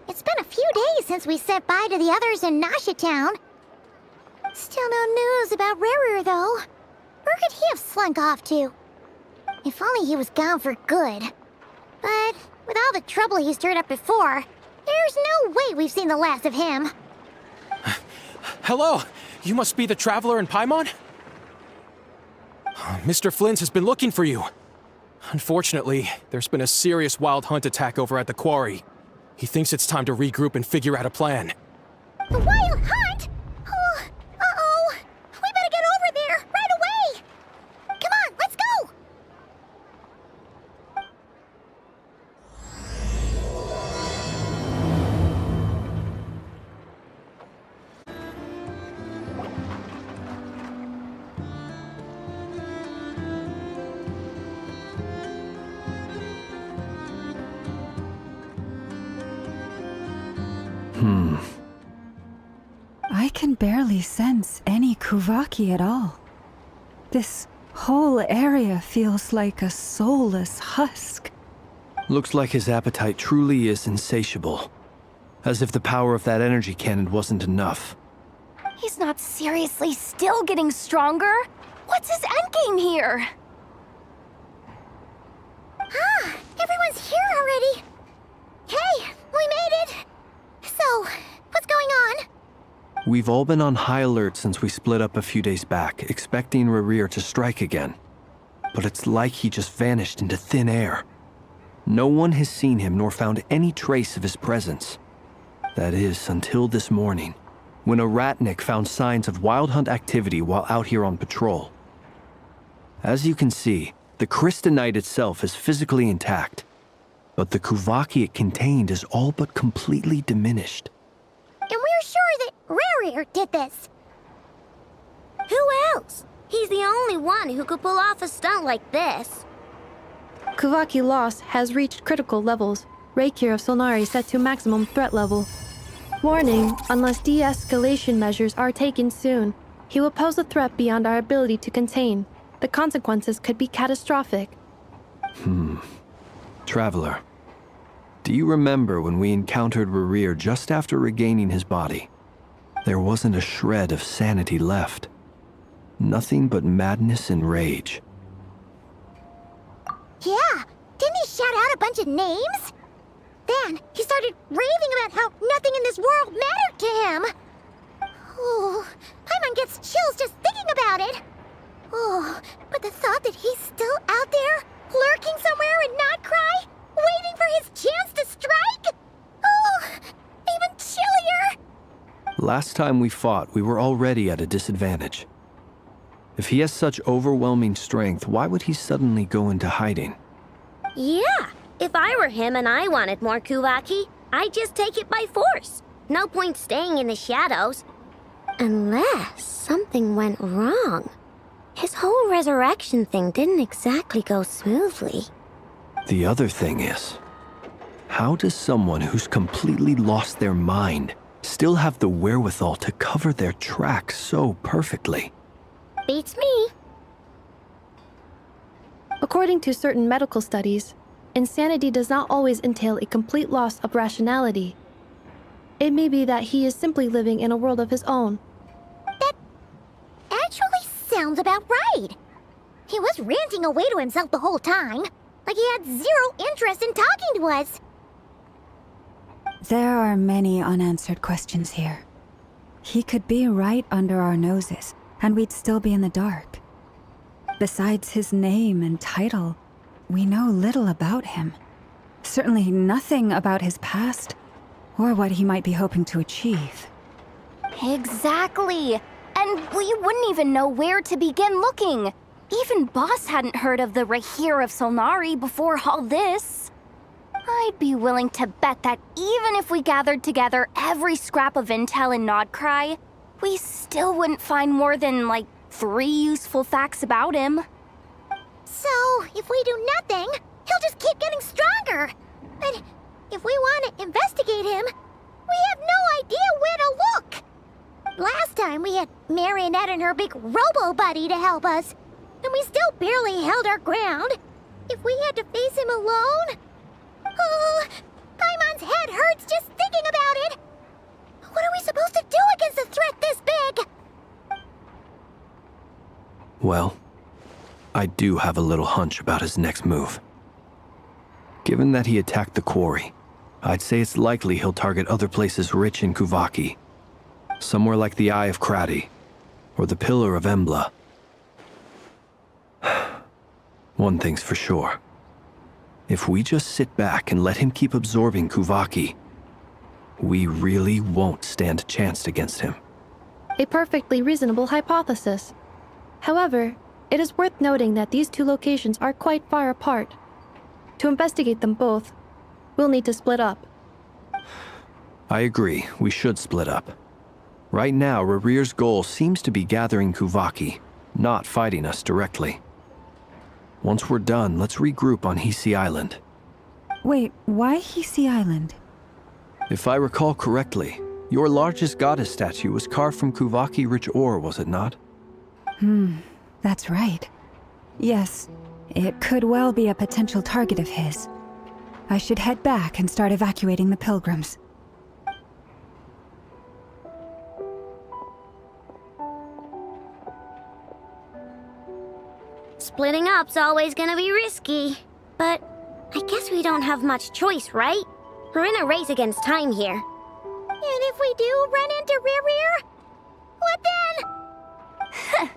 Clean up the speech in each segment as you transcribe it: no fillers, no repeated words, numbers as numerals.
It's been a few days since we said bye to the others in Nasha Town. Still no news about Rarer, though. Where could he have slunk off to? If only he was gone for good. But with all the trouble he stirred up before, there's no way we've seen the last of him. Hello! You must be the traveler in Paimon? Mr. Flynn has been looking for you. Unfortunately, there's been a serious wild hunt attack over at the quarry. He thinks it's time to regroup and figure out a plan. The wild hunt? Oh, uh-oh. We better get over there, right away! Come on, let's go! I can barely sense any Kuvaki at all. This whole area feels like a soulless husk. Looks like his appetite truly is insatiable. As if the power of that energy cannon wasn't enough. He's not seriously still getting stronger? What's his endgame here? Ah, everyone's here already. Hey, we made it. So, what's going on? We've all been on high alert since we split up a few days back, expecting Rarir to strike again. But it's like he just vanished into thin air. No one has seen him nor found any trace of his presence. That is, until this morning, when a ratnik found signs of wild hunt activity while out here on patrol. As you can see, the crystalline itself is physically intact, but the Kuvaki it contained is all but completely diminished. And we're sure that Rarir did this. Who else? He's the only one who could pull off a stunt like this. Kuvaki loss has reached critical levels. Reikir of Solnari set to maximum threat level. Warning, unless de-escalation measures are taken soon, he will pose a threat beyond our ability to contain. The consequences could be catastrophic. Traveler, do you remember when we encountered Rarir just after regaining his body? There wasn't a shred of sanity left. Nothing but madness and rage. Yeah, didn't he shout out a bunch of names? Then he started raving about how nothing in this world mattered to him. Oh, Paimon gets chills just thinking about it. Oh, but the thought that he's still out there, lurking somewhere in Not Cry, waiting for his chance to strike? Oh, even chillier. Last time we fought, we were already at a disadvantage. If he has such overwhelming strength, why would he suddenly go into hiding? Yeah, if I were him and I wanted more Kuvaki, I'd just take it by force. No point staying in the shadows. Unless something went wrong. His whole resurrection thing didn't exactly go smoothly. The other thing is, how does someone who's completely lost their mind still have the wherewithal to cover their tracks so perfectly? Beats me. According to certain medical studies, insanity does not always entail a complete loss of rationality. It may be that he is simply living in a world of his own. That actually sounds about right. He was ranting away to himself the whole time, like he had zero interest in talking to us. There are many unanswered questions here. He could be right under our noses, and we'd still be in the dark. Besides his name and title, we know little about him. Certainly nothing about his past, or what he might be hoping to achieve. Exactly. And we wouldn't even know where to begin looking. Even Boss hadn't heard of the Rahir of Solnari before all this. I'd be willing to bet that even if we gathered together every scrap of intel in Nodcry, we still wouldn't find more than, like, 3 useful facts about him. So, if we do nothing, he'll just keep getting stronger. But if we want to investigate him, we have no idea where to look. Last time we had Marionette and her big robo-buddy to help us, and we still barely held our ground. If we had to face him alone... Oh, Paimon's head hurts just thinking about it! What are we supposed to do against a threat this big? Well, I do have a little hunch about his next move. Given that he attacked the quarry, I'd say it's likely he'll target other places rich in Kuvaki. Somewhere like the Eye of Krati, or the Pillar of Embla. One thing's for sure. If we just sit back and let him keep absorbing Kuvaki, we really won't stand a chance against him. A perfectly reasonable hypothesis. However, it is worth noting that these two locations are quite far apart. To investigate them both, we'll need to split up. I agree, we should split up. Right now, Rarir's goal seems to be gathering Kuvaki, not fighting us directly. Once we're done, let's regroup on Hisi Island. Wait, why Hisi Island? If I recall correctly, your largest goddess statue was carved from Kuvaki-rich ore, was it not? That's right. Yes, it could well be a potential target of his. I should head back and start evacuating the pilgrims. Splitting up's always gonna be risky. But I guess we don't have much choice, right? We're in a race against time here. And if we do run into Rear, what then?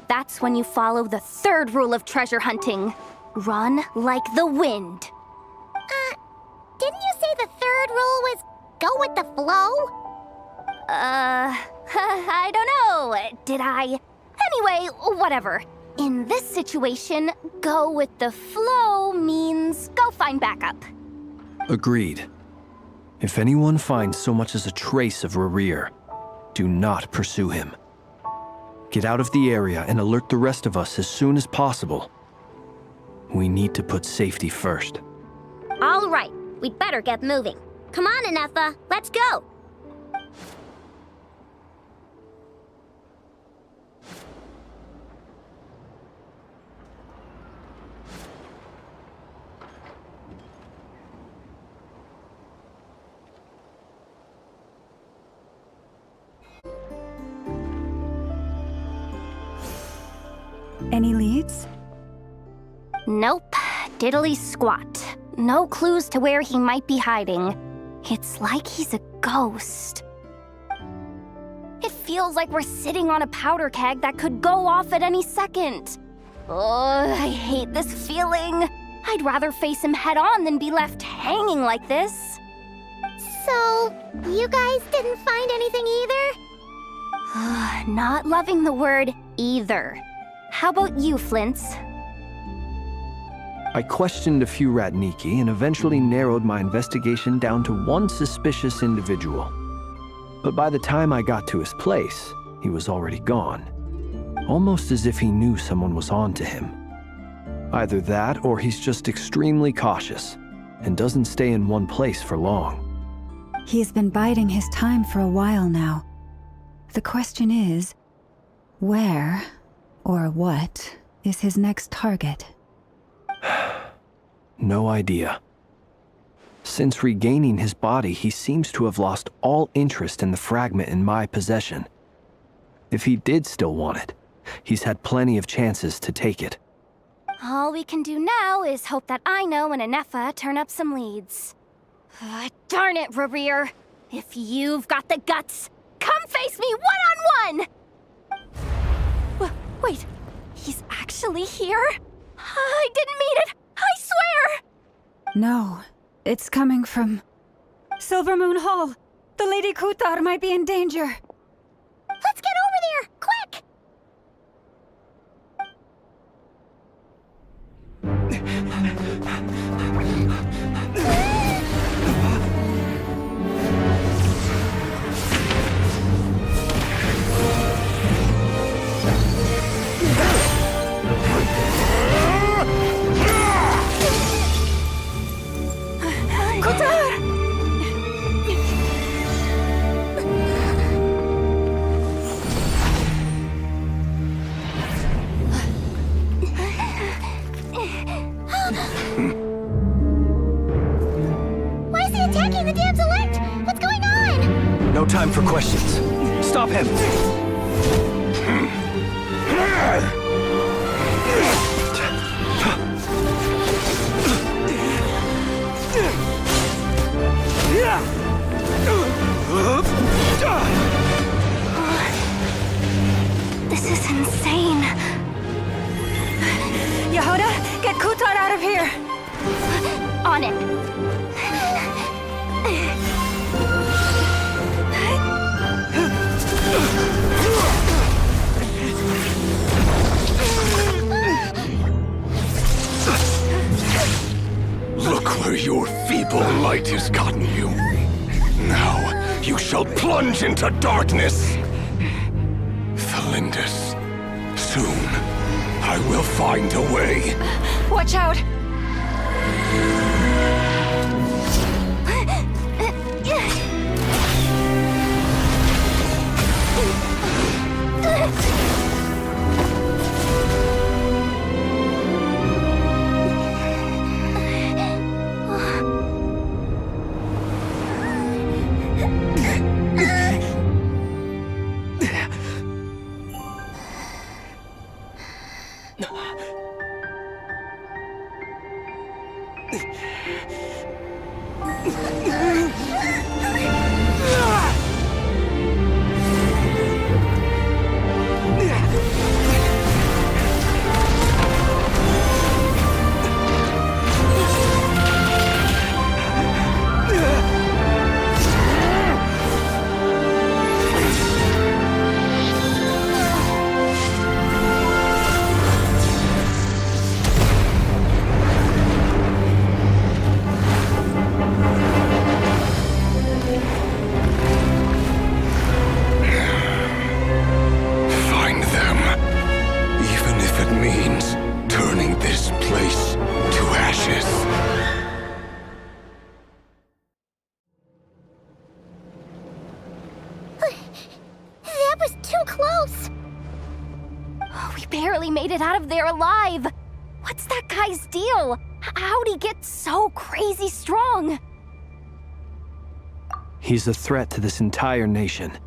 That's when you follow the third rule of treasure hunting. Run like the wind. Didn't you say the third rule was go with the flow? I don't know. Did I? Anyway, whatever. In this situation, go with the flow means go find backup. Agreed. If anyone finds so much as a trace of Rarir, do not pursue him. Get out of the area and alert the rest of us as soon as possible. We need to put safety first. All right, we'd better get moving. Come on, Anefa, let's go. Any leads? Nope. Diddly squat. No clues to where he might be hiding. It's like he's a ghost. It feels like we're sitting on a powder keg that could go off at any second. Ugh, I hate this feeling. I'd rather face him head on than be left hanging like this. So, you guys didn't find anything either? Not loving the word either. How about you, Flintz? I questioned a few Ratniki and eventually narrowed my investigation down to one suspicious individual. But by the time I got to his place, he was already gone. Almost as if he knew someone was on to him. Either that or he's just extremely cautious and doesn't stay in one place for long. He's been biding his time for a while now. The question is, where or what is his next target? No idea. Since regaining his body, he seems to have lost all interest in the fragment in my possession. If he did still want it, he's had plenty of chances to take it. All we can do now is hope that Aino and Anefa turn up some leads. Darn it, Rarir! If you've got the guts, come face me one-on-one! Wait, he's actually here? I didn't mean it! I swear! No, it's coming from Silver Moon Hall. The Lady Kutar might be in danger. Let's get over there, quick! Why is he attacking the No time for questions. Stop him! This is insane. Yehuda, get Kutar out of here! On it. Look where your feeble light has gotten you. Now you shall plunge into darkness. Felindus, soon I will find a way. Watch out! Barely made it out of there alive. What's that guy's deal? How'd he get so crazy strong? He's a threat to this entire nation.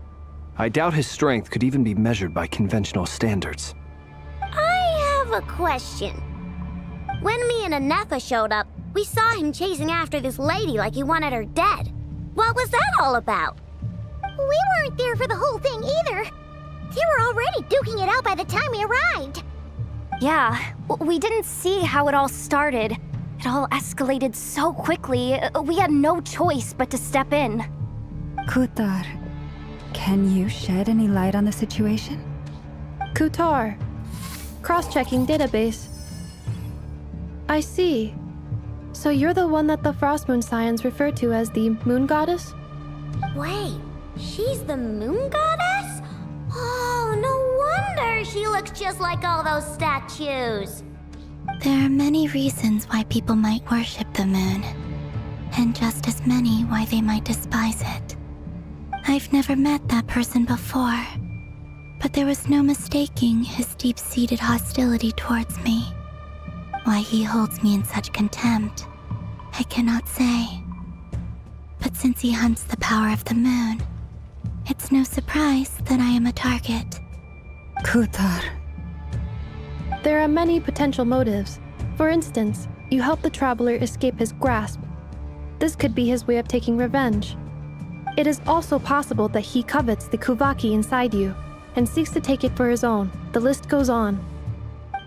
I doubt his strength could even be measured by conventional standards. I have a question. When me and Anefa showed up, we saw him chasing after this lady like he wanted her dead. What was that all about? We weren't there for the whole thing either. They were already duking it out by the time we arrived. Yeah, we didn't see how it all started. It all escalated so quickly, we had no choice but to step in. Kutar, can you shed any light on the situation? Kutar. Cross-checking database. I see. So you're the one that the Frost Moon Scions refer to as the Moon Goddess? Wait, she's the Moon Goddess? Oh, no wonder she looks just like all those statues. There are many reasons why people might worship the moon, and just as many why they might despise it. I've never met that person before, but there was no mistaking his deep-seated hostility towards me. Why he holds me in such contempt, I cannot say. But since he hunts the power of the moon, it's no surprise that I am a target. Kutar. There are many potential motives. For instance, you help the traveler escape his grasp. This could be his way of taking revenge. It is also possible that he covets the Kuvaki inside you and seeks to take it for his own. The list goes on.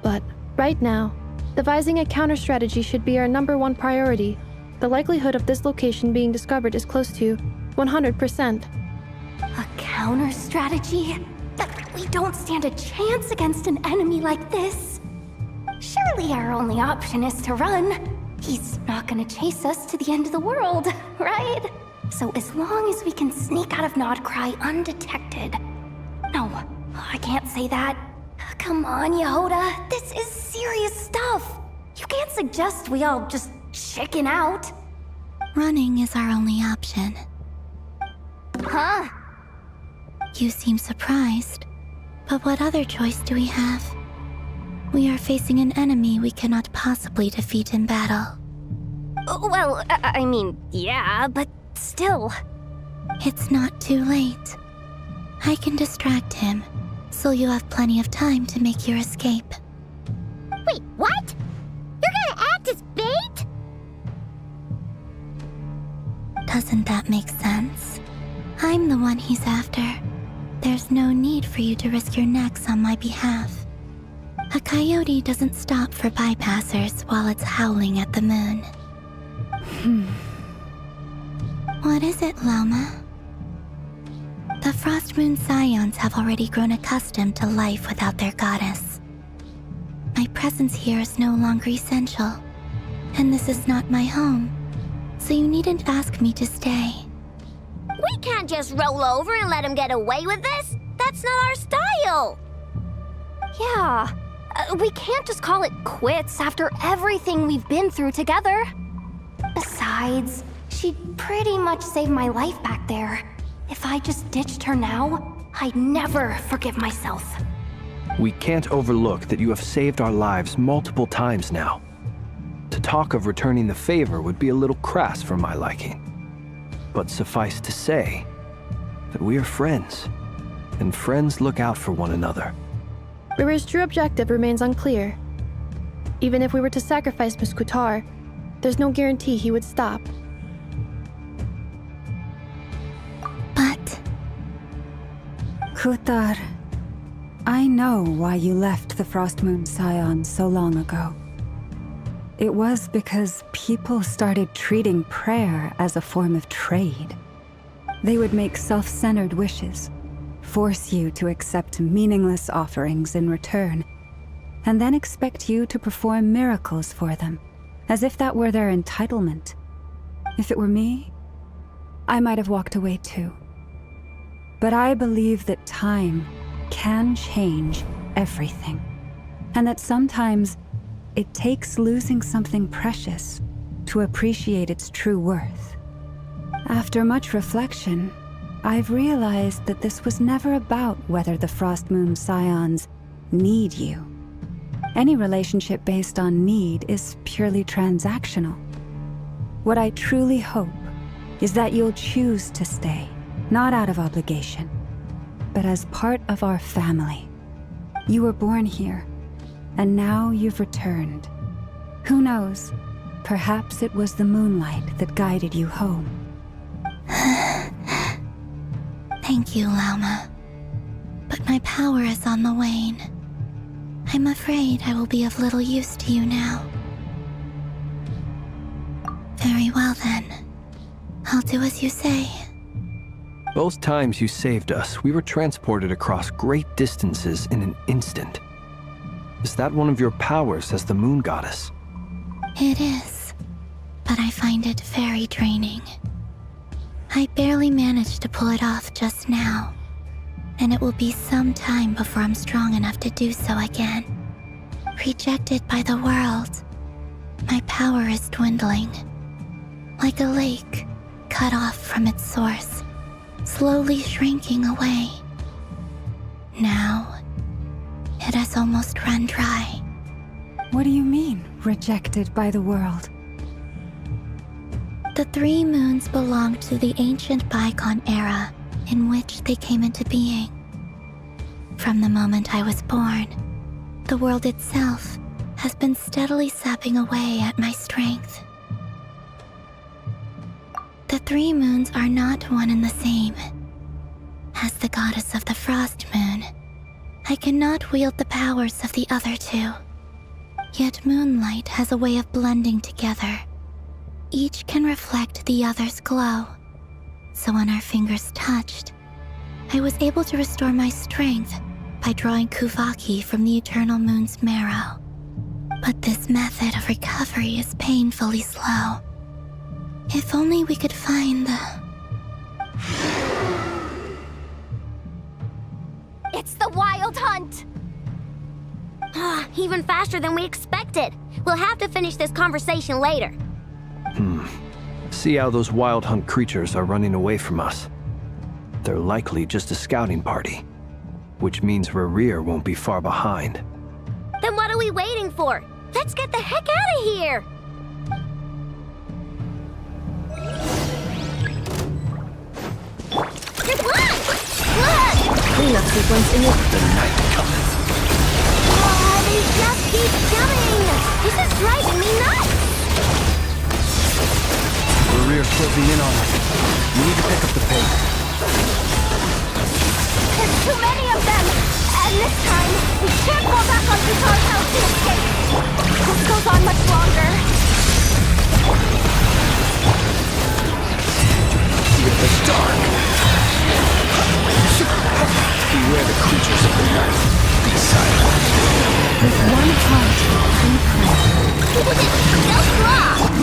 But right now, devising a counter strategy should be our #1 priority. The likelihood of this location being discovered is close to 100%. A counter strategy? We don't stand a chance against an enemy like this. Surely our only option is to run. He's not gonna chase us to the end of the world, right? So as long as we can sneak out of Nodcry undetected. No, I can't say that. Come on, Yehuda, this is serious stuff. You can't suggest we all just chicken out. Running is our only option. Huh? You seem surprised, but what other choice do we have? We are facing an enemy we cannot possibly defeat in battle. Well, I mean, yeah, but still. It's not too late. I can distract him, so you have plenty of time to make your escape. Wait, what? You're gonna act as bait? Doesn't that make sense? I'm the one he's after. There's no need for you to risk your necks on my behalf. A coyote doesn't stop for bypassers while it's howling at the moon. What is it, Loma? The Frost Moon Scions have already grown accustomed to life without their goddess. My presence here is no longer essential, and this is not my home, so you needn't ask me to stay. We can't just roll over and let him get away with this. That's not our style. Yeah, we can't just call it quits after everything we've been through together. Besides, she pretty much saved my life back there. If I just ditched her now, I'd never forgive myself. We can't overlook that you have saved our lives multiple times now. To talk of returning the favor would be a little crass for my liking. But suffice to say that we are friends, and friends look out for one another. Riri's true objective remains unclear. Even if we were to sacrifice Miss Kutar, there's no guarantee he would stop. But Kutar, I know why you left the Frost Moon Scions so long ago. It was because people started treating prayer as a form of trade. They would make self-centered wishes, force you to accept meaningless offerings in return, and then expect you to perform miracles for them, as if that were their entitlement. If it were me, I might have walked away too. But I believe that time can change everything, and that sometimes it takes losing something precious to appreciate its true worth. After much reflection, I've realized that this was never about whether the Frost Moon Scions need you. Any relationship based on need is purely transactional. What I truly hope is that you'll choose to stay, not out of obligation, but as part of our family. You were born here, and now you've returned. Who knows? Perhaps it was the moonlight that guided you home. thank you, Loma. But my power is on the wane. I'm afraid I will be of little use to you now. Very well then. I'll do as you say. Both times you saved us, we were transported across great distances in an instant. Is that one of your powers as the moon goddess? It is, but I find it very draining. I barely managed to pull it off just now, and it will be some time before I'm strong enough to do so again. Rejected by the world, my power is dwindling. Like a lake cut off from its source, slowly shrinking away. Now, it has almost run dry. What do you mean, rejected by the world? The 3 moons belonged to the ancient bygone era in which they came into being. From the moment I was born, the world itself has been steadily sapping away at my strength. The 3 moons are not one and the same. As the goddess of the Frost Moon, I cannot wield the powers of the other 2. Yet moonlight has a way of blending together. Each can reflect the other's glow. So when our fingers touched, I was able to restore my strength by drawing Kuvaki from the eternal moon's marrow. But this method of recovery is painfully slow. If only we could find the... It's the Wild Hunt! Even faster than we expected. We'll have to finish this conversation later. See how those wild hunt creatures are running away from us. They're likely just a scouting party, which means Rerir won't be far behind. Then what are we waiting for? Let's get the heck out of here! Cleanup sequence in your... The night cometh. Oh, they just keep coming! This is driving me nuts! Rear's closing in on us. We need to pick up the pace. There's too many of them! And this time, we can't fall back on Guitar's house to escape! This goes on much longer. Fear the dark. Beware the creatures of the night. Be silent. With one heart, we pray.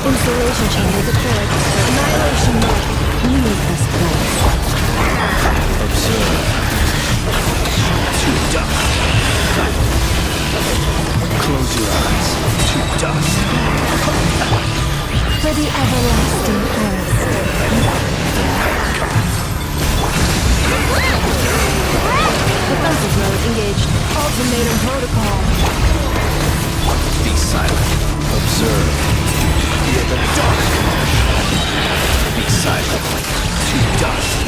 Installation chamber deployed. Annihilation mode. Leave this place. Observe. To dust. Close your eyes. To dust. For the everlasting forest. Defensive mode engaged. Ultimatum protocol. Be silent. Observe. Fear the dark. Be silent. To dust.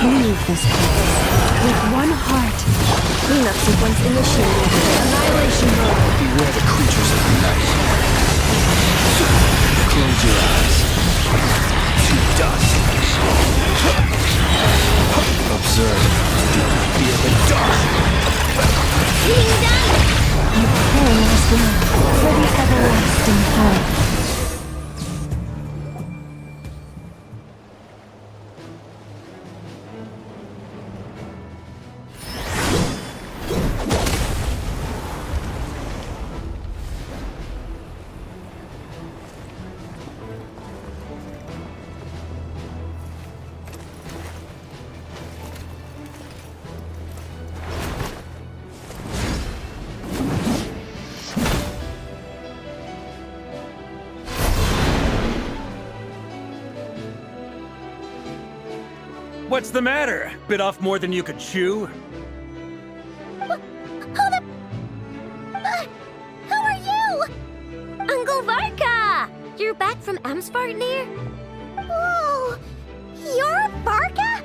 Leave this place. With one heart. Cleanup sequence initiated. Annihilation mode. Beware the creatures of the night. Close your eyes. To dust. Observe. Fear the dark. You pray as well for the everlasting forest. What's the matter? Bit off more than you could chew? Who are you? Uncle Varka! You're back from Amsvartnir? Whoa! You're Varka?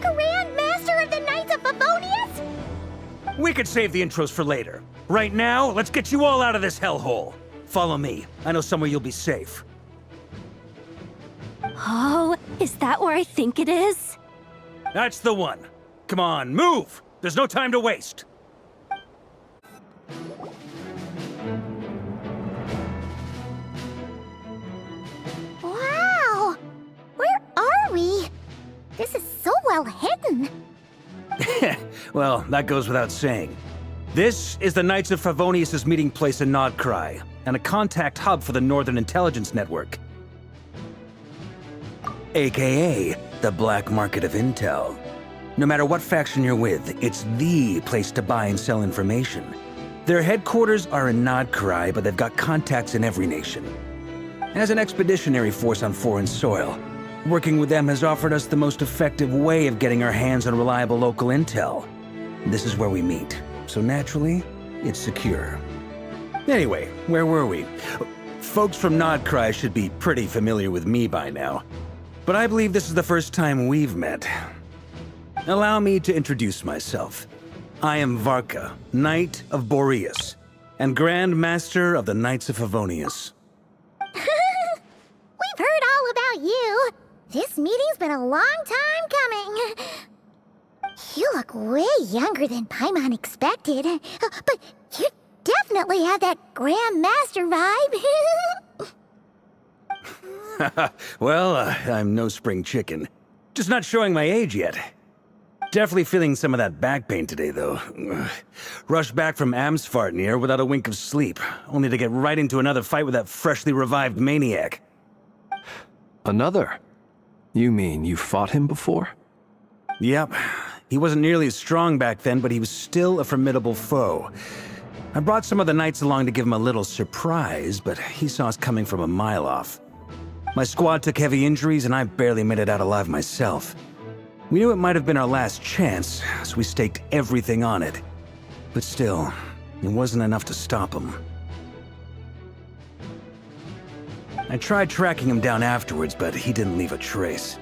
Grand Master of the Knights of Favonius? We could save the intros for later. Right now, let's get you all out of this hellhole. Follow me. I know somewhere you'll be safe. Oh, is that where I think it is? That's the one. Come on, move! There's no time to waste. Wow! Where are we? This is so well hidden. Well, that goes without saying. This is the Knights of Favonius' meeting place in Nodcry, and a contact hub for the Northern Intelligence Network. AKA, the black market of intel. No matter what faction you're with, it's the place to buy and sell information. Their headquarters are in Nodcry, but they've got contacts in every nation. As an expeditionary force on foreign soil, working with them has offered us the most effective way of getting our hands on reliable local intel. This is where we meet, so naturally, it's secure. Anyway, where were we? Folks from Nodcry should be pretty familiar with me by now. But I believe this is the first time we've met. Allow me to introduce myself. I am Varka, Knight of Boreas, and Grand Master of the Knights of Favonius. We've heard all about you. This meeting's been a long time coming. You look way younger than Paimon expected. But you definitely have that Grand Master vibe. Well, I'm no spring chicken. Just not showing my age yet. Definitely feeling some of that back pain today, though. Rushed back from Amsvartnir without a wink of sleep, only to get right into another fight with that freshly revived maniac. Another? You mean you fought him before? Yep. He wasn't nearly as strong back then, but he was still a formidable foe. I brought some of the knights along to give him a little surprise, but he saw us coming from a mile off. My squad took heavy injuries, and I barely made it out alive myself. We knew it might have been our last chance, so we staked everything on it. But still, it wasn't enough to stop him. I tried tracking him down afterwards, but he didn't leave a trace.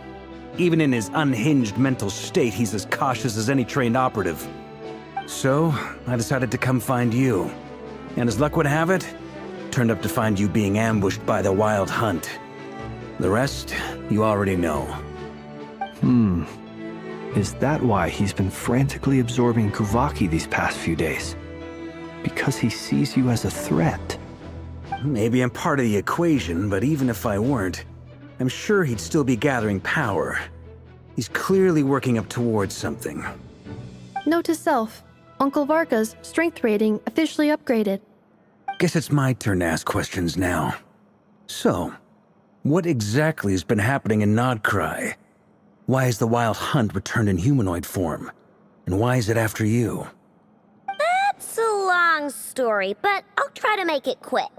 Even in his unhinged mental state, he's as cautious as any trained operative. So, I decided to come find you. And as luck would have it, turned up to find you being ambushed by the Wild Hunt. The rest, you already know. Is that why he's been frantically absorbing Kuvaki these past few days? Because he sees you as a threat? Maybe I'm part of the equation, but even if I weren't, I'm sure he'd still be gathering power. He's clearly working up towards something. Note to self, Uncle Varka's strength rating officially upgraded. Guess it's my turn to ask questions now. So, what exactly has been happening in Nodcry? Why has the Wild Hunt returned in humanoid form? And why is it after you? That's a long story, but I'll try to make it quick.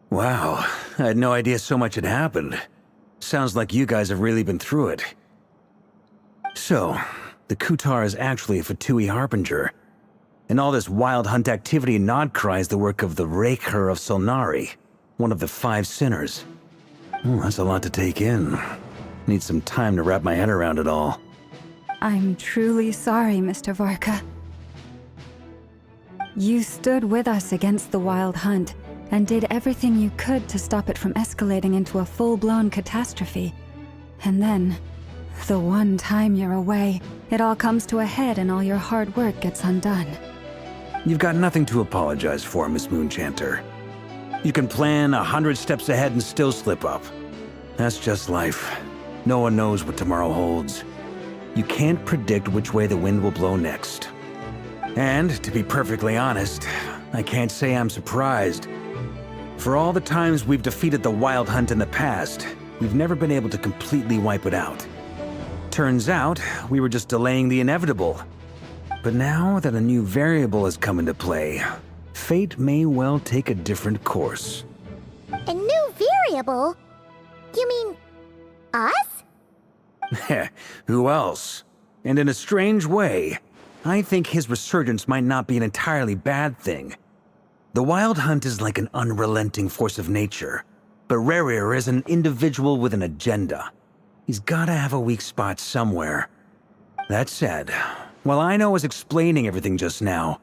Wow, I had no idea so much had happened. Sounds like you guys have really been through it. So, the Kutar is actually a Fatui Harbinger. And all this Wild Hunt activity in Nodcry is the work of the Raker of Solnari, one of the 5 sinners. That's a lot to take in. Need some time to wrap my head around it all. I'm truly sorry, Mr. Varka. You stood with us against the Wild Hunt and did everything you could to stop it from escalating into a full-blown catastrophe. And then, the one time you're away, it all comes to a head and all your hard work gets undone. You've got nothing to apologize for, Miss Moonchanter. You can plan 100 steps ahead and still slip up. That's just life. No one knows what tomorrow holds. You can't predict which way the wind will blow next. And, to be perfectly honest, I can't say I'm surprised. For all the times we've defeated the Wild Hunt in the past, we've never been able to completely wipe it out. Turns out, we were just delaying the inevitable. But now that a new variable has come into play, fate may well take a different course. A new variable? You mean us? Who else? And in a strange way, I think his resurgence might not be an entirely bad thing. The Wild Hunt is like an unrelenting force of nature, but Rerir is an individual with an agenda. He's gotta have a weak spot somewhere. That said, while Aino was explaining everything just now,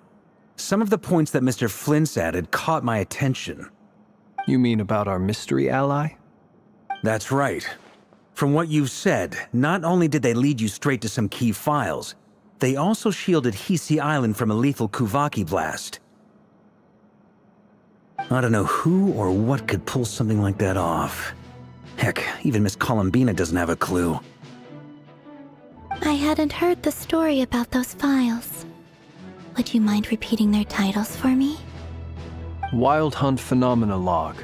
some of the points that Mr. Flint's added caught my attention. You mean about our mystery ally? That's right. From what you've said, not only did they lead you straight to some key files, they also shielded Hisi Island from a lethal Kuvaki blast. I don't know who or what could pull something like that off. Heck, even Miss Columbina doesn't have a clue. I hadn't heard the story about those files. Would you mind repeating their titles for me? Wild Hunt Phenomena Log,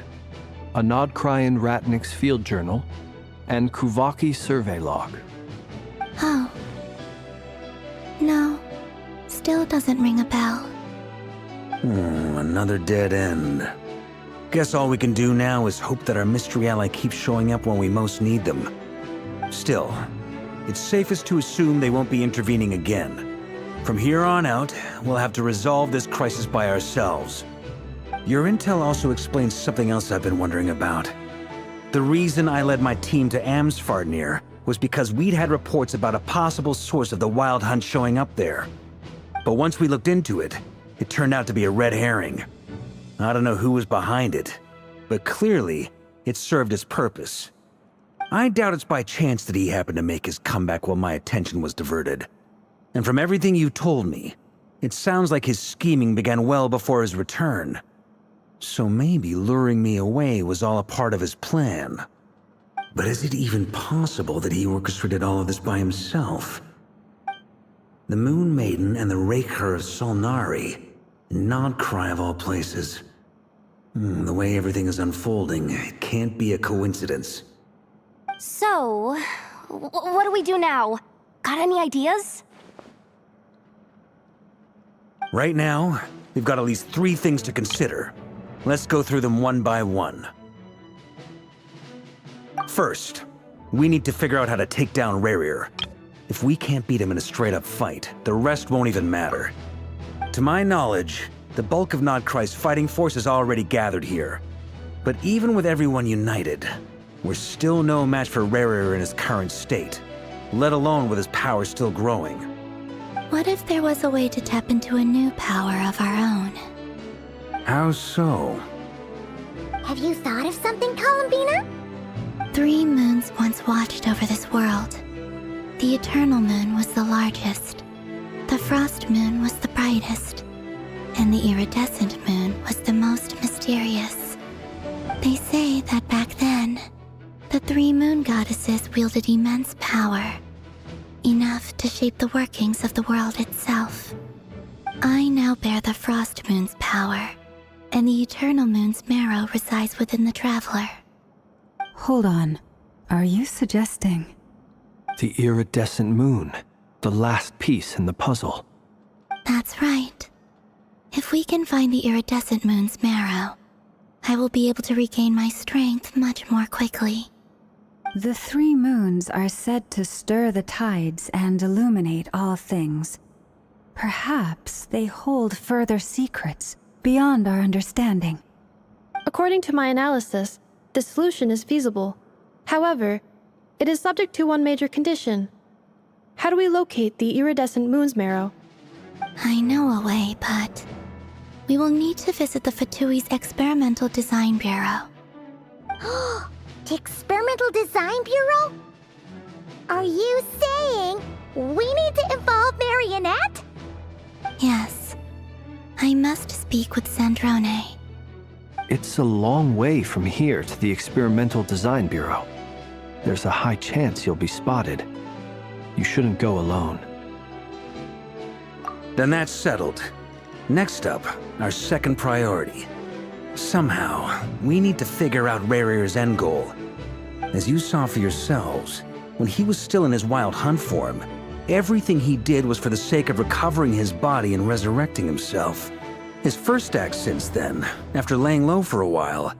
a Nodcryan Ratnik's Field Journal, and Kuvaki Survey Log. Oh. No. Still doesn't ring a bell. Another dead end. Guess all we can do now is hope that our mystery ally keeps showing up when we most need them. Still, it's safest to assume they won't be intervening again. From here on out, we'll have to resolve this crisis by ourselves. Your intel also explains something else I've been wondering about. The reason I led my team to Amsfarnir was because we'd had reports about a possible source of the Wild Hunt showing up there. But once we looked into it, it turned out to be a red herring. I don't know who was behind it, but clearly, it served its purpose. I doubt it's by chance that he happened to make his comeback while my attention was diverted. And from everything you told me, it sounds like his scheming began well before his return. So maybe luring me away was all a part of his plan. But is it even possible that he orchestrated all of this by himself? The Moon Maiden and the Raker of Solnari. Nodcry of all places. The way everything is unfolding, it can't be a coincidence. So, what do we do now? Got any ideas? Right now, we've got at least 3 things to consider. Let's go through them one by one. First, we need to figure out how to take down Rerir. If we can't beat him in a straight-up fight, the rest won't even matter. To my knowledge, the bulk of Nodcry's fighting force is already gathered here. But even with everyone united, we're still no match for Rarier in his current state, let alone with his power still growing. What if there was a way to tap into a new power of our own? How so? Have you thought of something, Columbina? 3 moons once watched over this world. The Eternal Moon was the largest. The Frost Moon was the brightest. And the Iridescent Moon was the most mysterious. They say that back then, the 3 moon goddesses wielded immense power, enough to shape the workings of the world itself. I now bear the Frost Moon's power, and the Eternal Moon's marrow resides within the Traveler. Hold on. Are you suggesting? The iridescent moon, the last piece in the puzzle. That's right. If we can find the Iridescent Moon's marrow, I will be able to regain my strength much more quickly. The 3 moons are said to stir the tides and illuminate all things. Perhaps they hold further secrets beyond our understanding. According to my analysis, the solution is feasible. However, it is subject to one major condition. How do we locate the Iridescent Moon's marrow? I know a way, but we will need to visit the Fatui's Experimental Design Bureau. The Experimental Design Bureau? Are you saying we need to involve Marionette? Yes. I must speak with Sandrone. It's a long way from here to the Experimental Design Bureau. There's a high chance you'll be spotted. You shouldn't go alone. Then that's settled. Next up, our second priority. Somehow, we need to figure out Rarier's end goal. As you saw for yourselves, when he was still in his wild hunt form, everything he did was for the sake of recovering his body and resurrecting himself. His first act since then, after laying low for a while,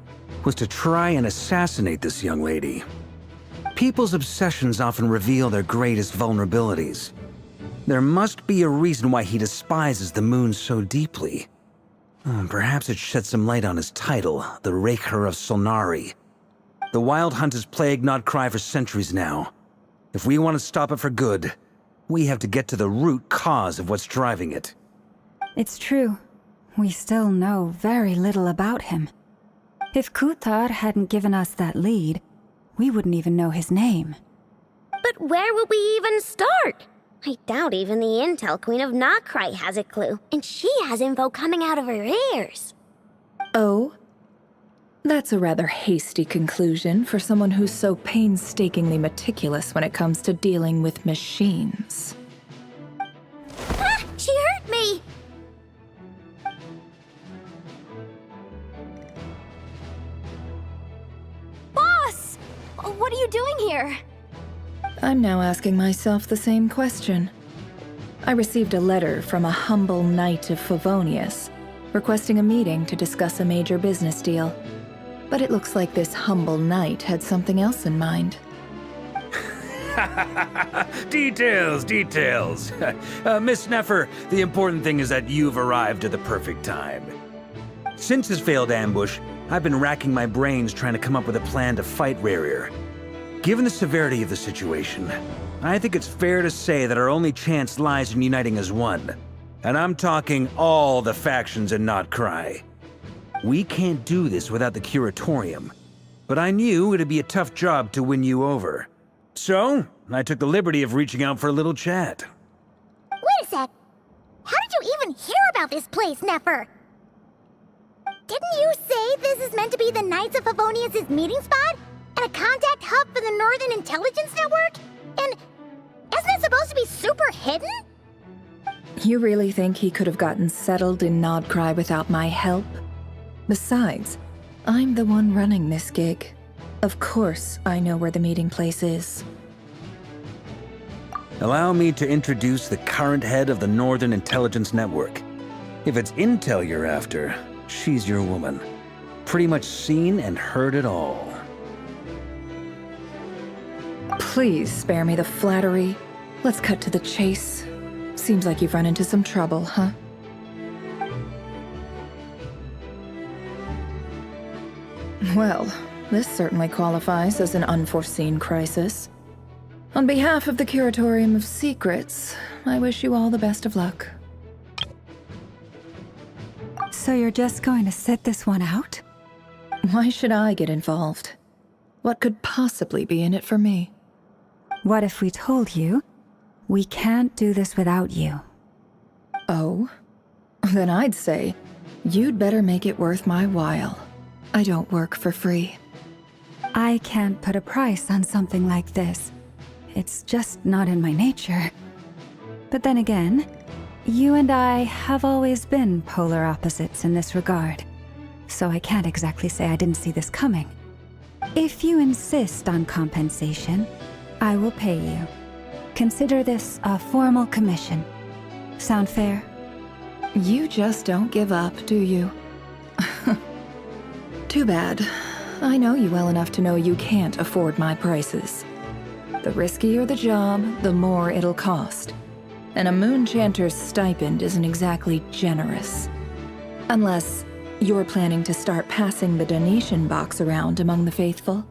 was to try and assassinate this young lady. People's obsessions often reveal their greatest vulnerabilities. There must be a reason why he despises the moon so deeply. Perhaps it sheds some light on his title, the Raker of Solnari. The Wild Hunt has plagued Nodcry for centuries now. If we want to stop it for good, we have to get to the root cause of what's driving it. It's true. We still know very little about him. If Kuthar hadn't given us that lead, we wouldn't even know his name. But where would we even start? I doubt even the Intel Queen of Nodcry has a clue, and she has info coming out of her ears. Oh? That's a rather hasty conclusion for someone who's so painstakingly meticulous when it comes to dealing with machines. Ah! She hurt me! Boss! What are you doing here? I'm now asking myself the same question. I received a letter from a humble knight of Favonius, requesting a meeting to discuss a major business deal. But it looks like this humble knight had something else in mind. Details, details. Miss Neffer, the important thing is that you've arrived at the perfect time. Since his failed ambush, I've been racking my brains trying to come up with a plan to fight Rarier. Given the severity of the situation, I think it's fair to say that our only chance lies in uniting as one. And I'm talking all the factions in Nodcry. We can't do this without the Curatorium, but I knew it'd be a tough job to win you over. So, I took the liberty of reaching out for a little chat. Wait a sec. How did you even hear about this place, Neffer? Didn't you say this is meant to be the Knights of Favonius' meeting spot? And a contact hub for the Northern Intelligence Network? And isn't it supposed to be super hidden? You really think he could have gotten settled in Nodcry without my help? Besides, I'm the one running this gig. Of course I know where the meeting place is. Allow me to introduce the current head of the Northern Intelligence Network. If it's intel you're after, she's your woman. Pretty much seen and heard it all. Please spare me the flattery. Let's cut to the chase. Seems like you've run into some trouble, huh? Well, this certainly qualifies as an unforeseen crisis. On behalf of the Curatorium of Secrets, I wish you all the best of luck. So you're just going to sit this one out? Why should I get involved? What could possibly be in it for me? What if we told you we can't do this without you? Oh? Then I'd say you'd better make it worth my while. I don't work for free. I can't put a price on something like this. It's just not in my nature. But then again, you and I have always been polar opposites in this regard. So I can't exactly say I didn't see this coming. If you insist on compensation, I will pay you. Consider this a formal commission. Sound fair? You just don't give up, do you? Too bad. I know you well enough to know you can't afford my prices. The riskier the job, the more it'll cost. And a Moonchanter's stipend isn't exactly generous. Unless you're planning to start passing the donation box around among the faithful.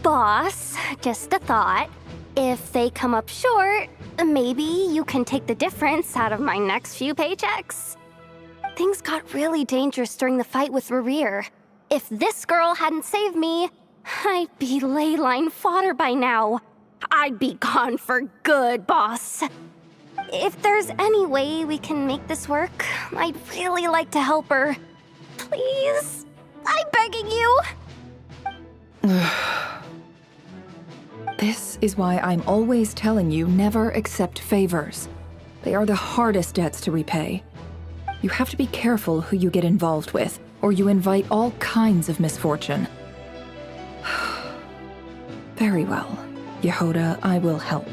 Boss, just a thought. If they come up short, maybe you can take the difference out of my next few paychecks. Things got really dangerous during the fight with Rerir. If this girl hadn't saved me, I'd be ley line fodder by now. I'd be gone for good, boss. If there's any way we can make this work, I'd really like to help her. Please? I'm begging you. This is why I'm always telling you never accept favors. They are the hardest debts to repay. You have to be careful who you get involved with, or you invite all kinds of misfortune. Very well, Yehoda, I will help.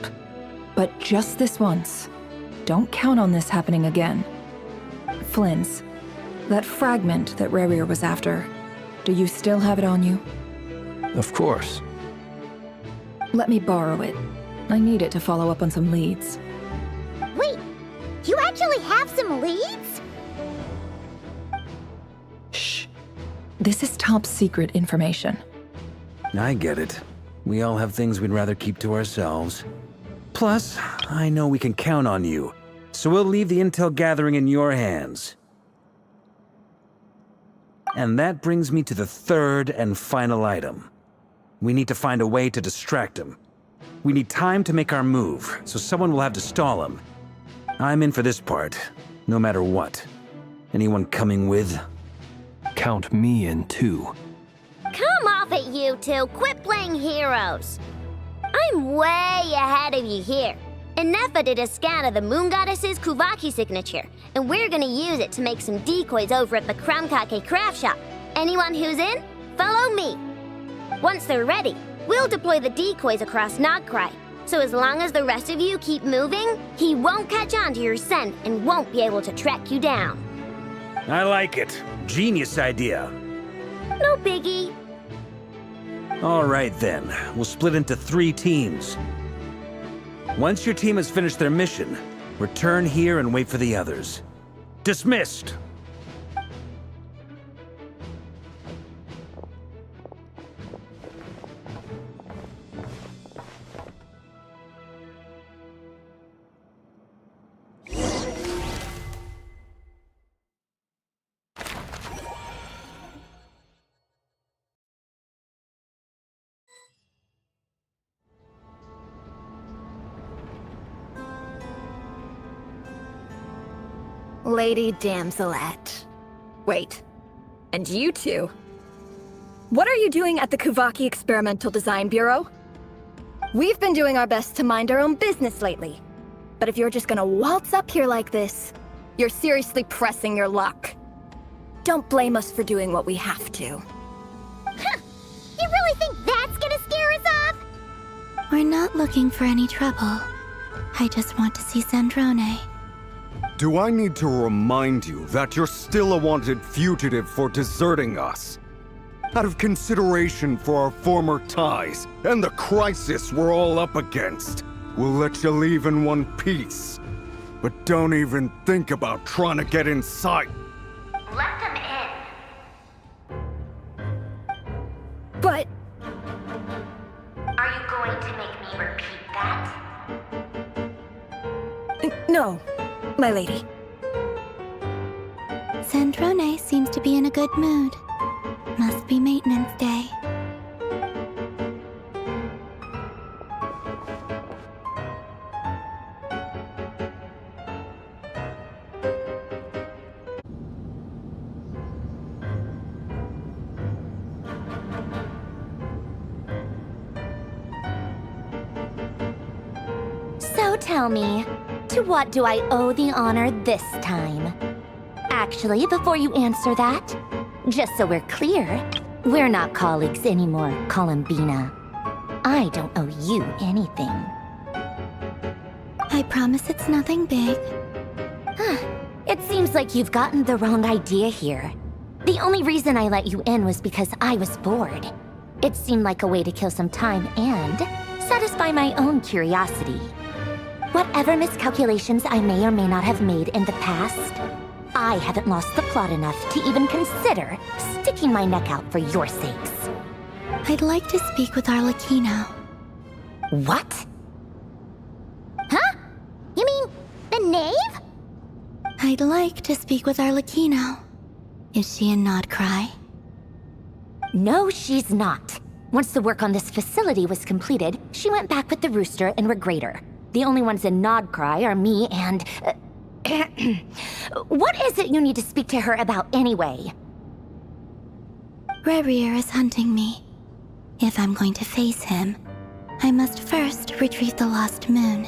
But just this once. Don't count on this happening again. Flynn's, that fragment that Rerir was after, do you still have it on you? Of course. Let me borrow it. I need it to follow up on some leads. Wait, you actually have some leads? Shh. This is top secret information. I get it. We all have things we'd rather keep to ourselves. Plus, I know we can count on you, so we'll leave the intel gathering in your hands. And that brings me to the third and final item. We need to find a way to distract him. We need time to make our move, so someone will have to stall him. I'm in for this part, no matter what. Anyone coming with? Count me in too. Come off it, you two. Quit playing heroes. I'm way ahead of you here. Nefa did a scan of the Moon Goddess's Kuvaki signature, and we're gonna use it to make some decoys over at the Kramkake craft shop. Anyone who's in, follow me. Once they're ready, we'll deploy the decoys across Nagcry. So as long as the rest of you keep moving, he won't catch on to your scent and won't be able to track you down. I like it. Genius idea. No biggie. All right then, we'll split into 3 teams. Once your team has finished their mission, return here and wait for the others. Dismissed! Lady Damselette. Wait, and you two? What are you doing at the Kuvaki Experimental Design Bureau? We've been doing our best to mind our own business lately. But if you're just gonna waltz up here like this, you're seriously pressing your luck. Don't blame us for doing what we have to. Huh. You really think that's gonna scare us off? We're not looking for any trouble. I just want to see Zandrone. Do I need to remind you that you're still a wanted fugitive for deserting us? Out of consideration for our former ties and the crisis we're all up against, we'll let you leave in one piece. But don't even think about trying to get inside. Let them in. No, my lady. Sandrone seems to be in a good mood. Must be maintenance day. So tell me, to what do I owe the honor this time? Actually, before you answer that, just so we're clear, we're not colleagues anymore, Columbina. I don't owe you anything. I promise it's nothing big. It seems like you've gotten the wrong idea here. The only reason I let you in was because I was bored. It seemed like a way to kill some time and satisfy my own curiosity. Whatever miscalculations I may or may not have made in the past, I haven't lost the plot enough to even consider sticking my neck out for your sakes. I'd like to speak with Arlecchino. What? Huh? You mean the knave? I'd like to speak with Arlecchino. Is she in Nodcry? No, she's not. Once the work on this facility was completed, she went back with the rooster and Regrator. The only ones in Nodcry are me and... What is it you need to speak to her about anyway? Rerir is hunting me. If I'm going to face him, I must first retrieve the lost moon.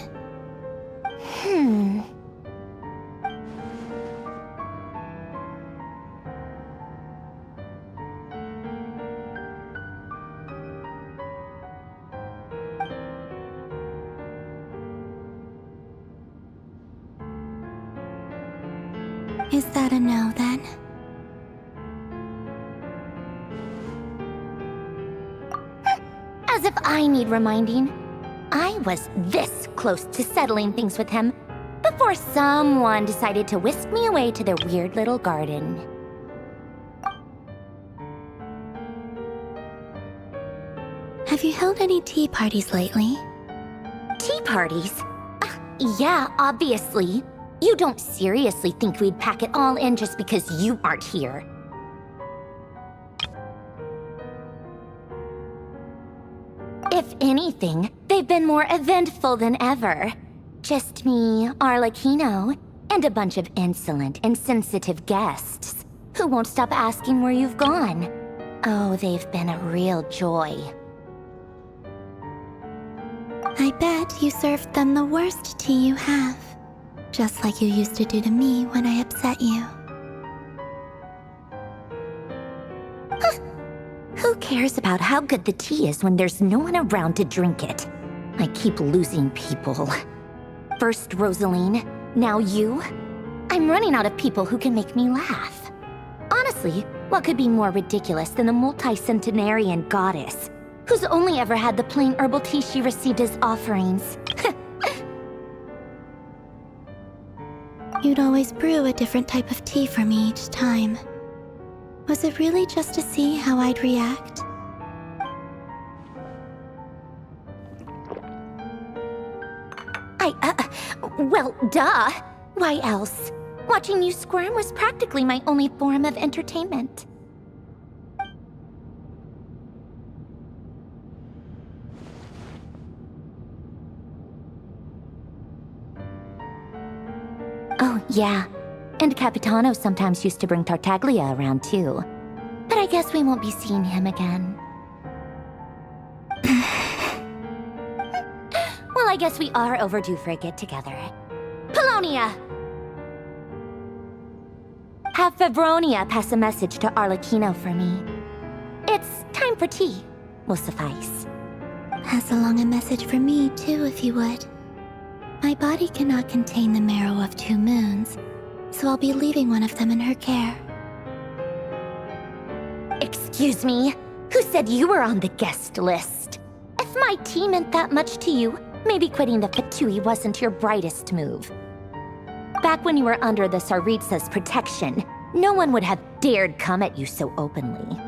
Is that a no, then? As if I need reminding. I was this close to settling things with him before someone decided to whisk me away to their weird little garden. Have you held any tea parties lately? Tea parties? Yeah, obviously. You don't seriously think we'd pack it all in just because you aren't here. If anything, they've been more eventful than ever. Just me, Arlecchino, and a bunch of insolent, insensitive guests who won't stop asking where you've gone. Oh, they've been a real joy. I bet you served them the worst tea you have. Just like you used to do to me when I upset you. Who cares about how good the tea is when there's no one around to drink it? I keep losing people. First Rosaline, now you. I'm running out of people who can make me laugh. Honestly, what could be more ridiculous than the multi-centenarian goddess, who's only ever had the plain herbal tea she received as offerings? You'd always brew a different type of tea for me each time. Was it really just to see how I'd react? Well, duh. Why else? Watching you squirm was practically my only form of entertainment. Oh, yeah. And Capitano sometimes used to bring Tartaglia around, too. But I guess we won't be seeing him again. Well, I guess we are overdue for a get-together. Polonia! Have Febronia pass a message to Arlecchino for me. It's time for tea. Will suffice. Pass along a message for me, too, if you would. My body cannot contain the marrow of 2 moons, so I'll be leaving one of them in her care. Excuse me? Who said you were on the guest list? If my tea meant that much to you, maybe quitting the Fatui wasn't your brightest move. Back when you were under the Tsaritsa's protection, no one would have dared come at you so openly.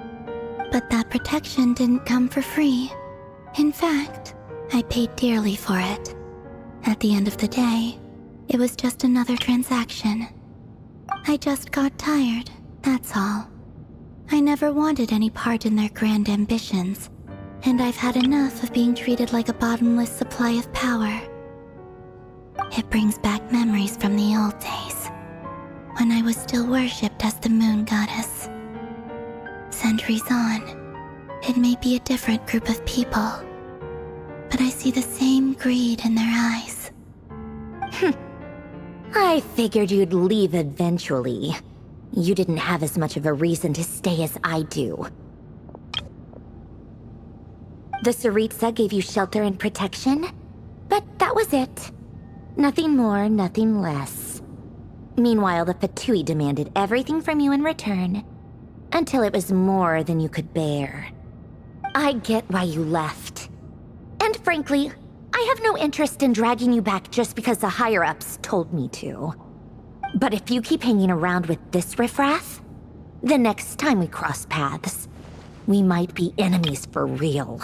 But that protection didn't come for free. In fact, I paid dearly for it. At the end of the day, It was just another transaction. I just got tired, that's all. I never wanted any part in their grand ambitions, and I've had enough of being treated like a bottomless supply of power. It brings back memories from the old days, when I was still worshipped as the moon goddess. Centuries on, it may be a different group of people, but I see the same greed in their eyes. I figured you'd leave eventually. You didn't have as much of a reason to stay as I do. The Tsaritsa gave you shelter and protection, but that was it. Nothing more, nothing less. Meanwhile, the Fatui demanded everything from you in return, until it was more than you could bear. I get why you left. And frankly, I have no interest in dragging you back just because the higher-ups told me to. But if you keep hanging around with this riffraff, the next time we cross paths, we might be enemies for real.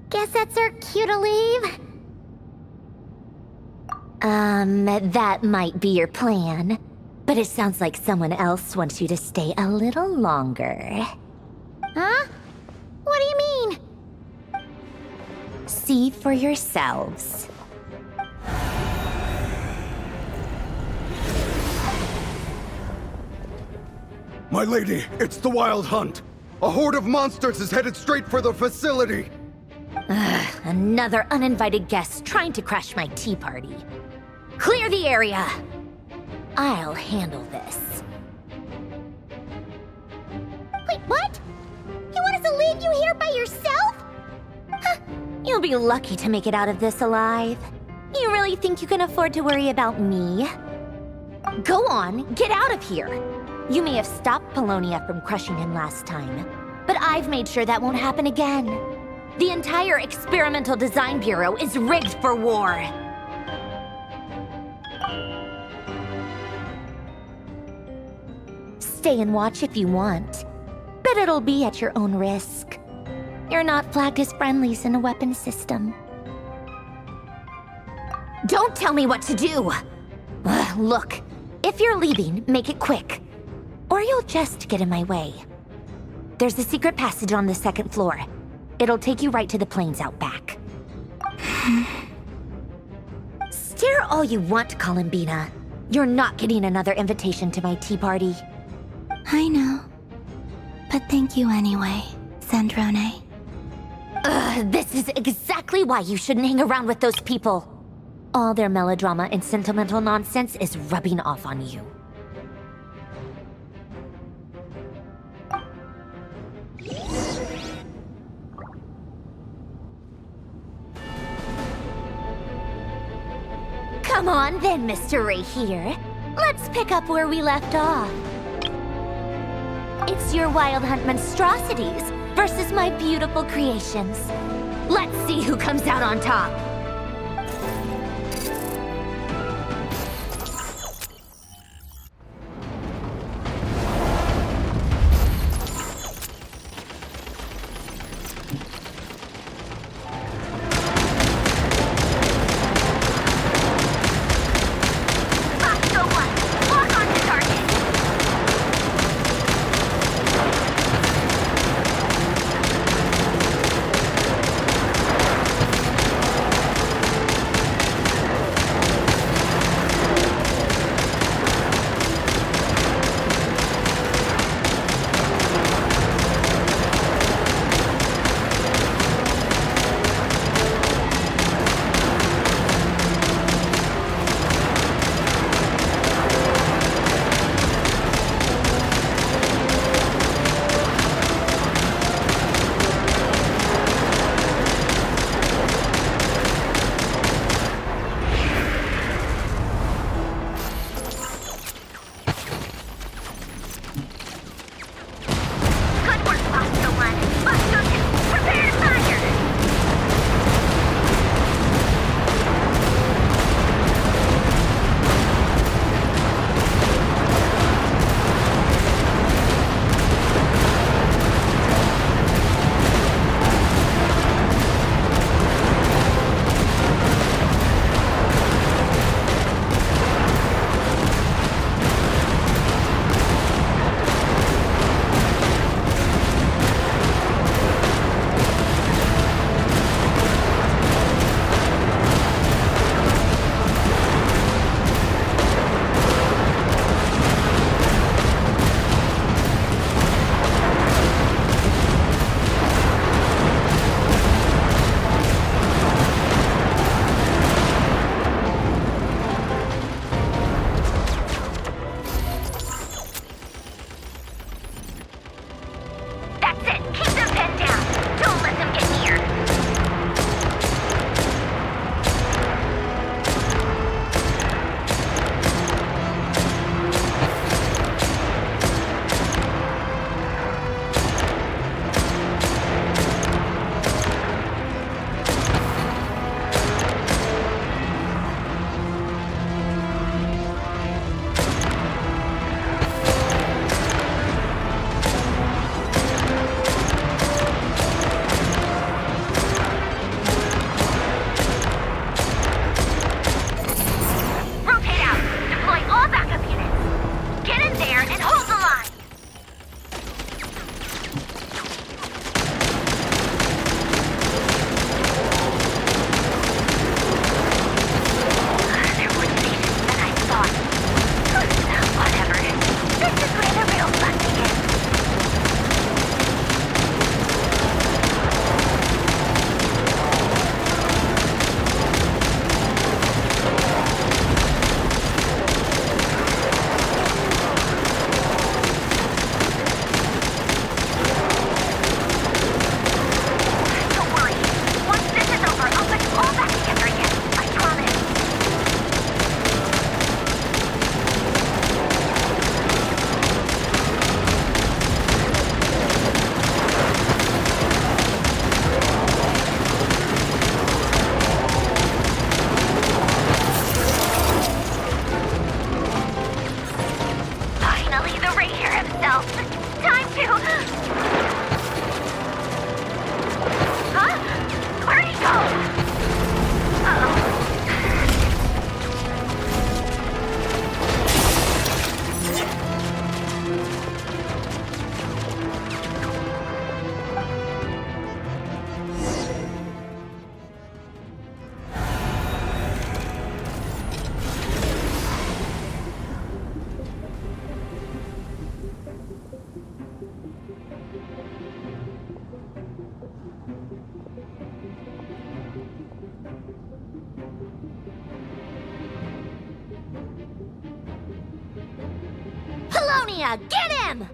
Guess that's our cue to leave. That might be your plan, but it sounds like someone else wants you to stay a little longer. Huh? What do you mean? See for yourselves. My lady, it's the Wild Hunt. A horde of monsters is headed straight for the facility. Another uninvited guest trying to crash my tea party. Clear the area! I'll handle this. Wait, what? You want us to leave you here by yourself? You'll be lucky to make it out of this alive. You really think you can afford to worry about me? Go on, get out of here. You may have stopped Polonia from crushing him last time, but I've made sure that won't happen again. The entire Experimental Design Bureau is rigged for war. Stay and watch if you want, but it'll be at your own risk. You're not flagged as friendlies in a weapons system. Don't tell me what to do! Look, if you're leaving, make it quick, or you'll just get in my way. There's a secret passage on the second floor. It'll take you right to the plains out back. Stare all you want, Columbina. You're not getting another invitation to my tea party. I know. But thank you anyway, Sandrone. This is exactly why you shouldn't hang around with those people. All their melodrama and sentimental nonsense is rubbing off on you. Come on then, Mr. Ray here. Let's pick up where we left off. It's your Wild Hunt monstrosities versus my beautiful creations. Let's see who comes out on top. Livonia, get him!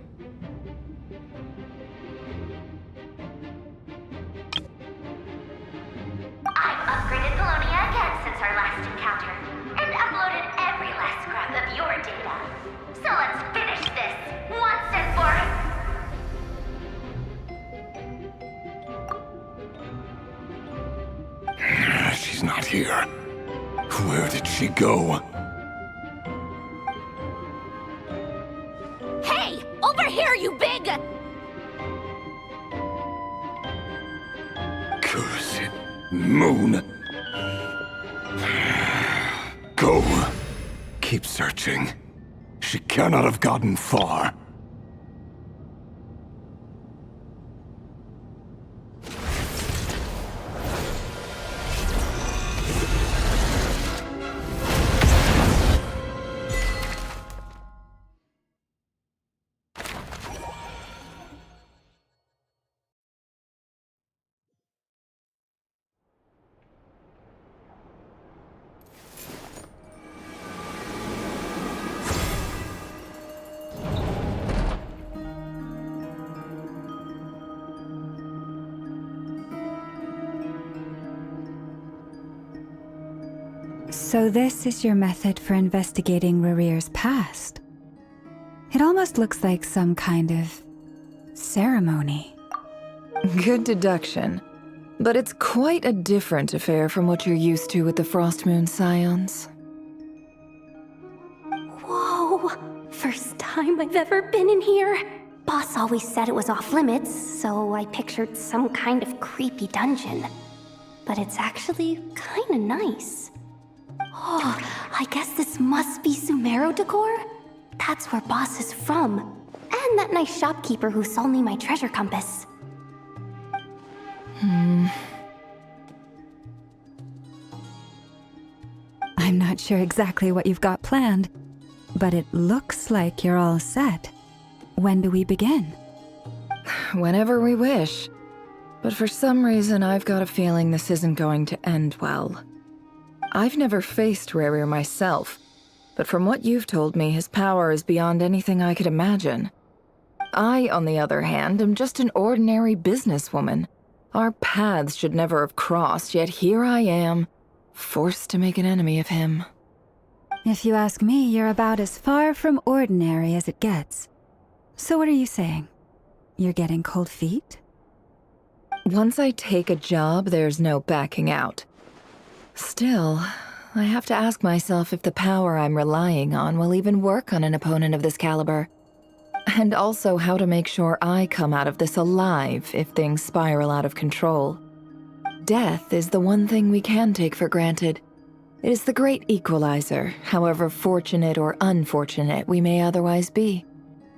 I've upgraded Polonia again since our last encounter, and uploaded every last scrap of your data. So let's finish this, once and for She's not here. Where did she go? Hey, over here, you big... Cursed moon. Go. Keep searching. She cannot have gotten far. So this is your method for investigating Rarir's past? It almost looks like some kind of ceremony. Good deduction. But it's quite a different affair from what you're used to with the Frost Moon Scions. Whoa! First time I've ever been in here. Boss always said it was off limits, so I pictured some kind of creepy dungeon. But it's actually kinda nice. Oh, I guess this must be Sumero decor? That's where Boss is from. And that nice shopkeeper who sold me my treasure compass. I'm not sure exactly what you've got planned, but it looks like you're all set. When do we begin? Whenever we wish. But for some reason, I've got a feeling this isn't going to end well. I've never faced Rarir myself, but from what you've told me, his power is beyond anything I could imagine. I, on the other hand, am just an ordinary businesswoman. Our paths should never have crossed, yet here I am, forced to make an enemy of him. If you ask me, you're about as far from ordinary as it gets. So what are you saying? You're getting cold feet? Once I take a job, there's no backing out. Still, I have to ask myself if the power I'm relying on will even work on an opponent of this caliber. And also how to make sure I come out of this alive if things spiral out of control. Death is the one thing we can take for granted. It is the great equalizer, however fortunate or unfortunate we may otherwise be.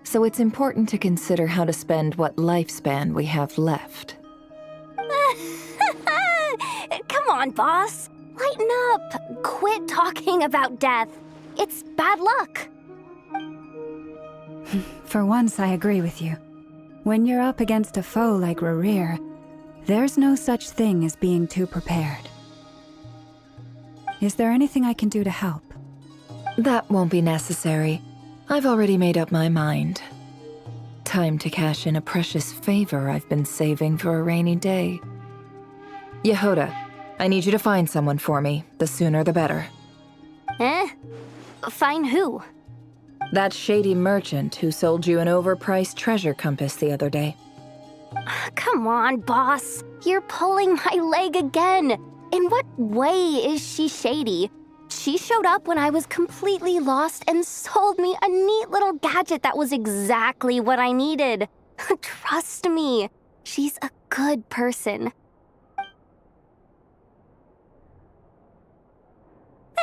So it's important to consider how to spend what lifespan we have left. Come on, boss. Lighten up. Quit talking about death. It's bad luck. For once, I agree with you. When you're up against a foe like Rarir, there's no such thing as being too prepared. Is there anything I can do to help? That won't be necessary. I've already made up my mind. Time to cash in a precious favor I've been saving for a rainy day. Yehoda, I need you to find someone for me. The sooner the better. Find who? That shady merchant who sold you an overpriced treasure compass the other day. Come on, boss. You're pulling my leg again. In what way is she shady? She showed up when I was completely lost and sold me a neat little gadget that was exactly what I needed. Trust me, she's a good person.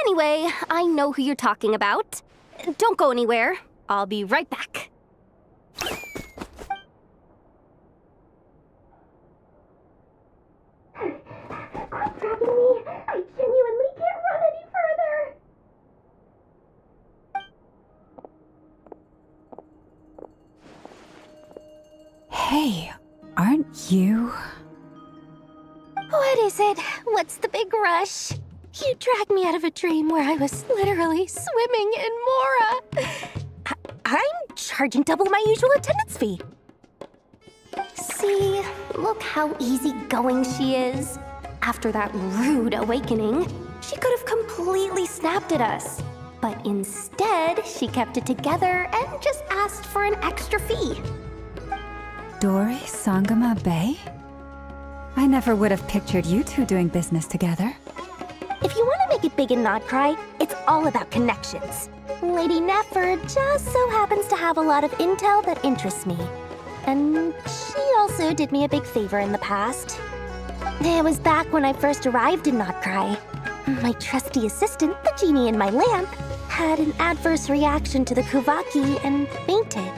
Anyway, I know who you're talking about. Don't go anywhere. I'll be right back. Quit dragging me. I genuinely can't run any further. Hey, aren't you? What is it? What's the big rush? You dragged me out of a dream where I was literally swimming in Mora. I'm charging double my usual attendance fee. See, look how easygoing she is. After that rude awakening, she could have completely snapped at us. But instead, she kept it together and just asked for an extra fee. Dori Sangama Bay? I never would have pictured you two doing business together. If you want to make it big and not cry, it's all about connections. Lady Nefer just so happens to have a lot of intel that interests me. And she also did me a big favor in the past. It was back when I first arrived in Not Cry. My trusty assistant, the genie in my lamp, had an adverse reaction to the Kuvaki and fainted.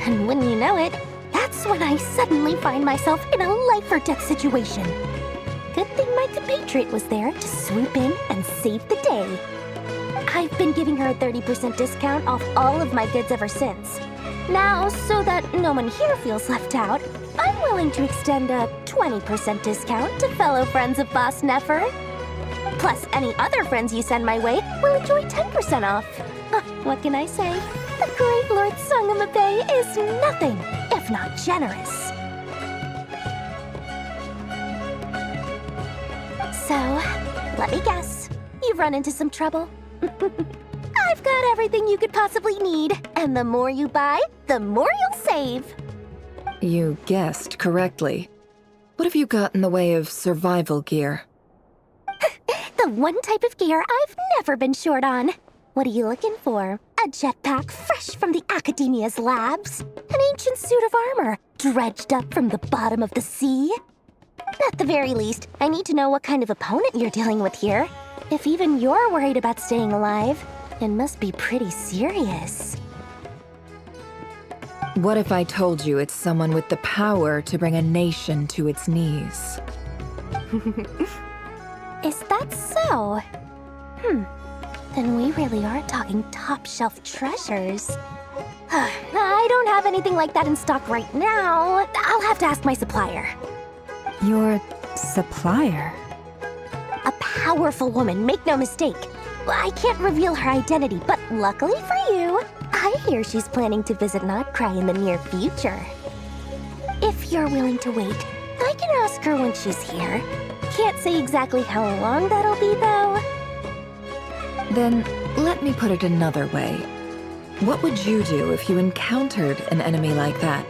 And wouldn't you know it, that's when I suddenly find myself in a life-or-death situation. Good thing my compatriot was there to swoop in and save the day. I've been giving her a 30% discount off all of my goods ever since. Now, so that no one here feels left out, I'm willing to extend a 20% discount to fellow friends of Boss Nefer. Plus, any other friends you send my way will enjoy 10% off. What can I say? The great Lord Sangama Bay is nothing if not generous. So, let me guess. You've run into some trouble? I've got everything you could possibly need, and the more you buy, the more you'll save. You guessed correctly. What have you got in the way of survival gear? The one type of gear I've never been short on. What are you looking for? A jetpack fresh from the Academia's labs? An ancient suit of armor dredged up from the bottom of the sea? At the very least, I need to know what kind of opponent you're dealing with here. If even you're worried about staying alive, it must be pretty serious. What if I told you it's someone with the power to bring a nation to its knees? Is that so? Then we really are talking top-shelf treasures. I don't have anything like that in stock right now. I'll have to ask my supplier. Your supplier? A powerful woman, make no mistake. I can't reveal her identity, but luckily for you, I hear she's planning to visit Not Cry in the near future. If you're willing to wait, I can ask her when she's here. Can't say exactly how long that'll be, though. Then, let me put it another way. What would you do if you encountered an enemy like that?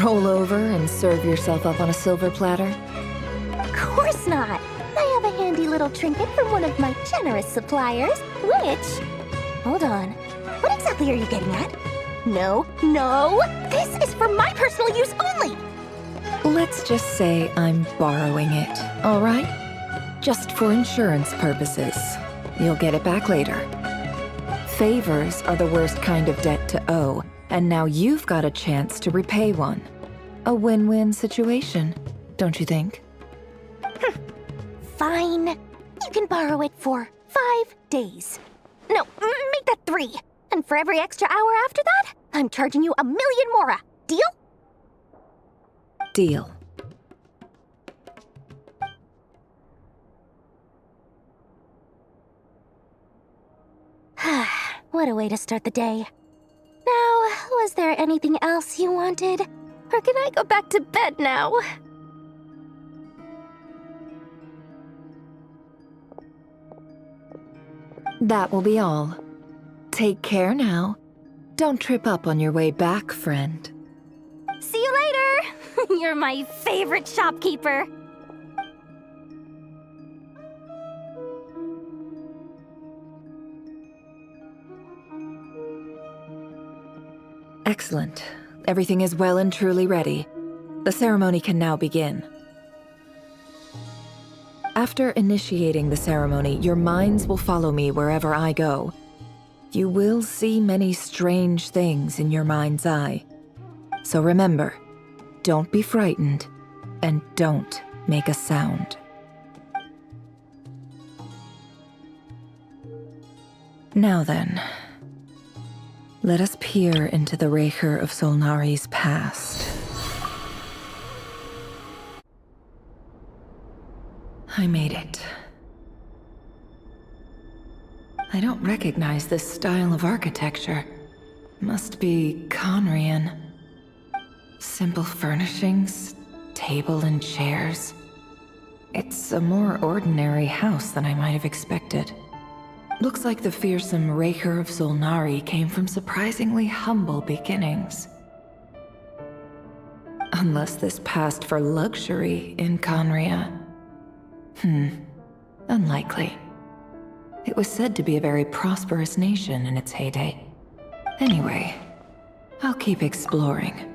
Roll over and serve yourself up on a silver platter? Of course not! I have a handy little trinket from one of my generous suppliers, which... Hold on. What exactly are you getting at? No, no! This is for my personal use only! Let's just say I'm borrowing it, all right? Just for insurance purposes. You'll get it back later. Favors are the worst kind of debt to owe, and now you've got a chance to repay one. A win-win situation, don't you think? Fine. You can borrow it for 5 days. No, make that 3. And for every extra hour after that, I'm charging you 1,000,000 mora. Deal? Deal. What a way to start the day. Now, was there anything else you wanted? Or can I go back to bed now? That will be all. Take care now. Don't trip up on your way back, friend. See you later! You're my favorite shopkeeper. Excellent. Everything is well and truly ready. The ceremony can now begin. After initiating the ceremony, your minds will follow me wherever I go. You will see many strange things in your mind's eye. So remember, don't be frightened, and don't make a sound. Now then, let us peer into the Raker of Solnari's past. I made it. I don't recognize this style of architecture. Must be Conrian. Simple furnishings, table and chairs. It's a more ordinary house than I might have expected. Looks like the fearsome Raker of Solnari came from surprisingly humble beginnings. Unless this passed for luxury in Conria. Unlikely. It was said to be a very prosperous nation in its heyday. Anyway, I'll keep exploring.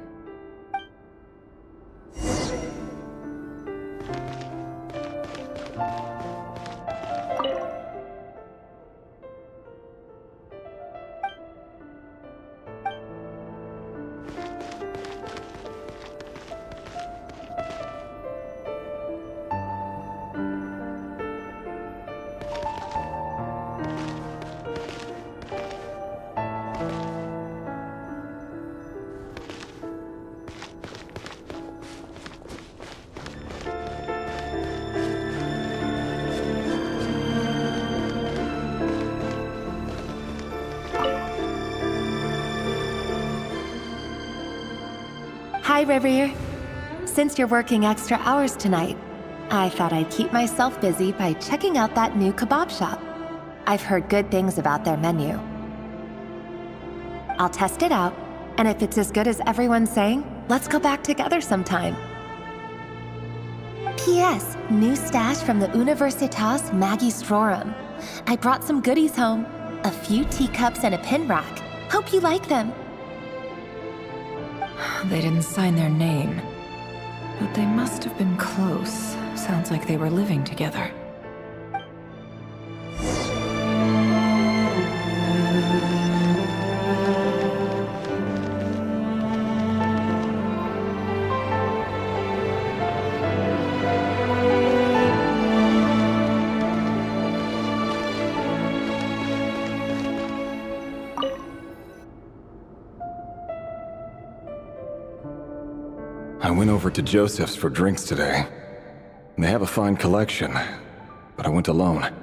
Hi, Rivier. Since you're working extra hours tonight, I thought I'd keep myself busy by checking out that new kebab shop. I've heard good things about their menu. I'll test it out, and if it's as good as everyone's saying, let's go back together sometime. P.S. New stash from the Universitas Magistrorum. I brought some goodies home. A few teacups and a pin rack. Hope you like them. They didn't sign their name, but they must have been close. Sounds like they were living together. I went over to Joseph's for drinks today. They have a fine collection, but I went alone.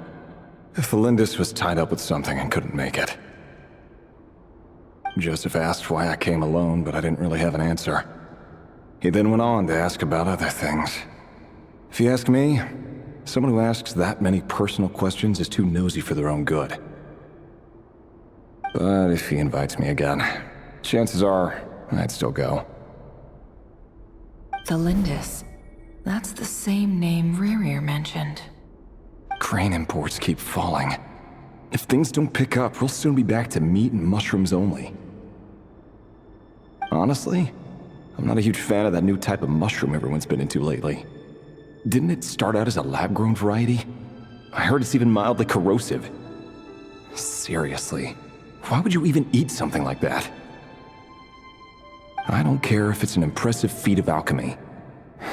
Felindis was tied up with something and couldn't make it. Joseph asked why I came alone, but I didn't really have an answer. He then went on to ask about other things. If you ask me, someone who asks that many personal questions is too nosy for their own good. But if he invites me again, chances are I'd still go. Felindis. That's the same name Rerir mentioned. Crane imports keep falling. If things don't pick up, we'll soon be back to meat and mushrooms only. Honestly, I'm not a huge fan of that new type of mushroom everyone's been into lately. Didn't it start out as a lab-grown variety? I heard it's even mildly corrosive. Seriously, why would you even eat something like that? I don't care if it's an impressive feat of alchemy.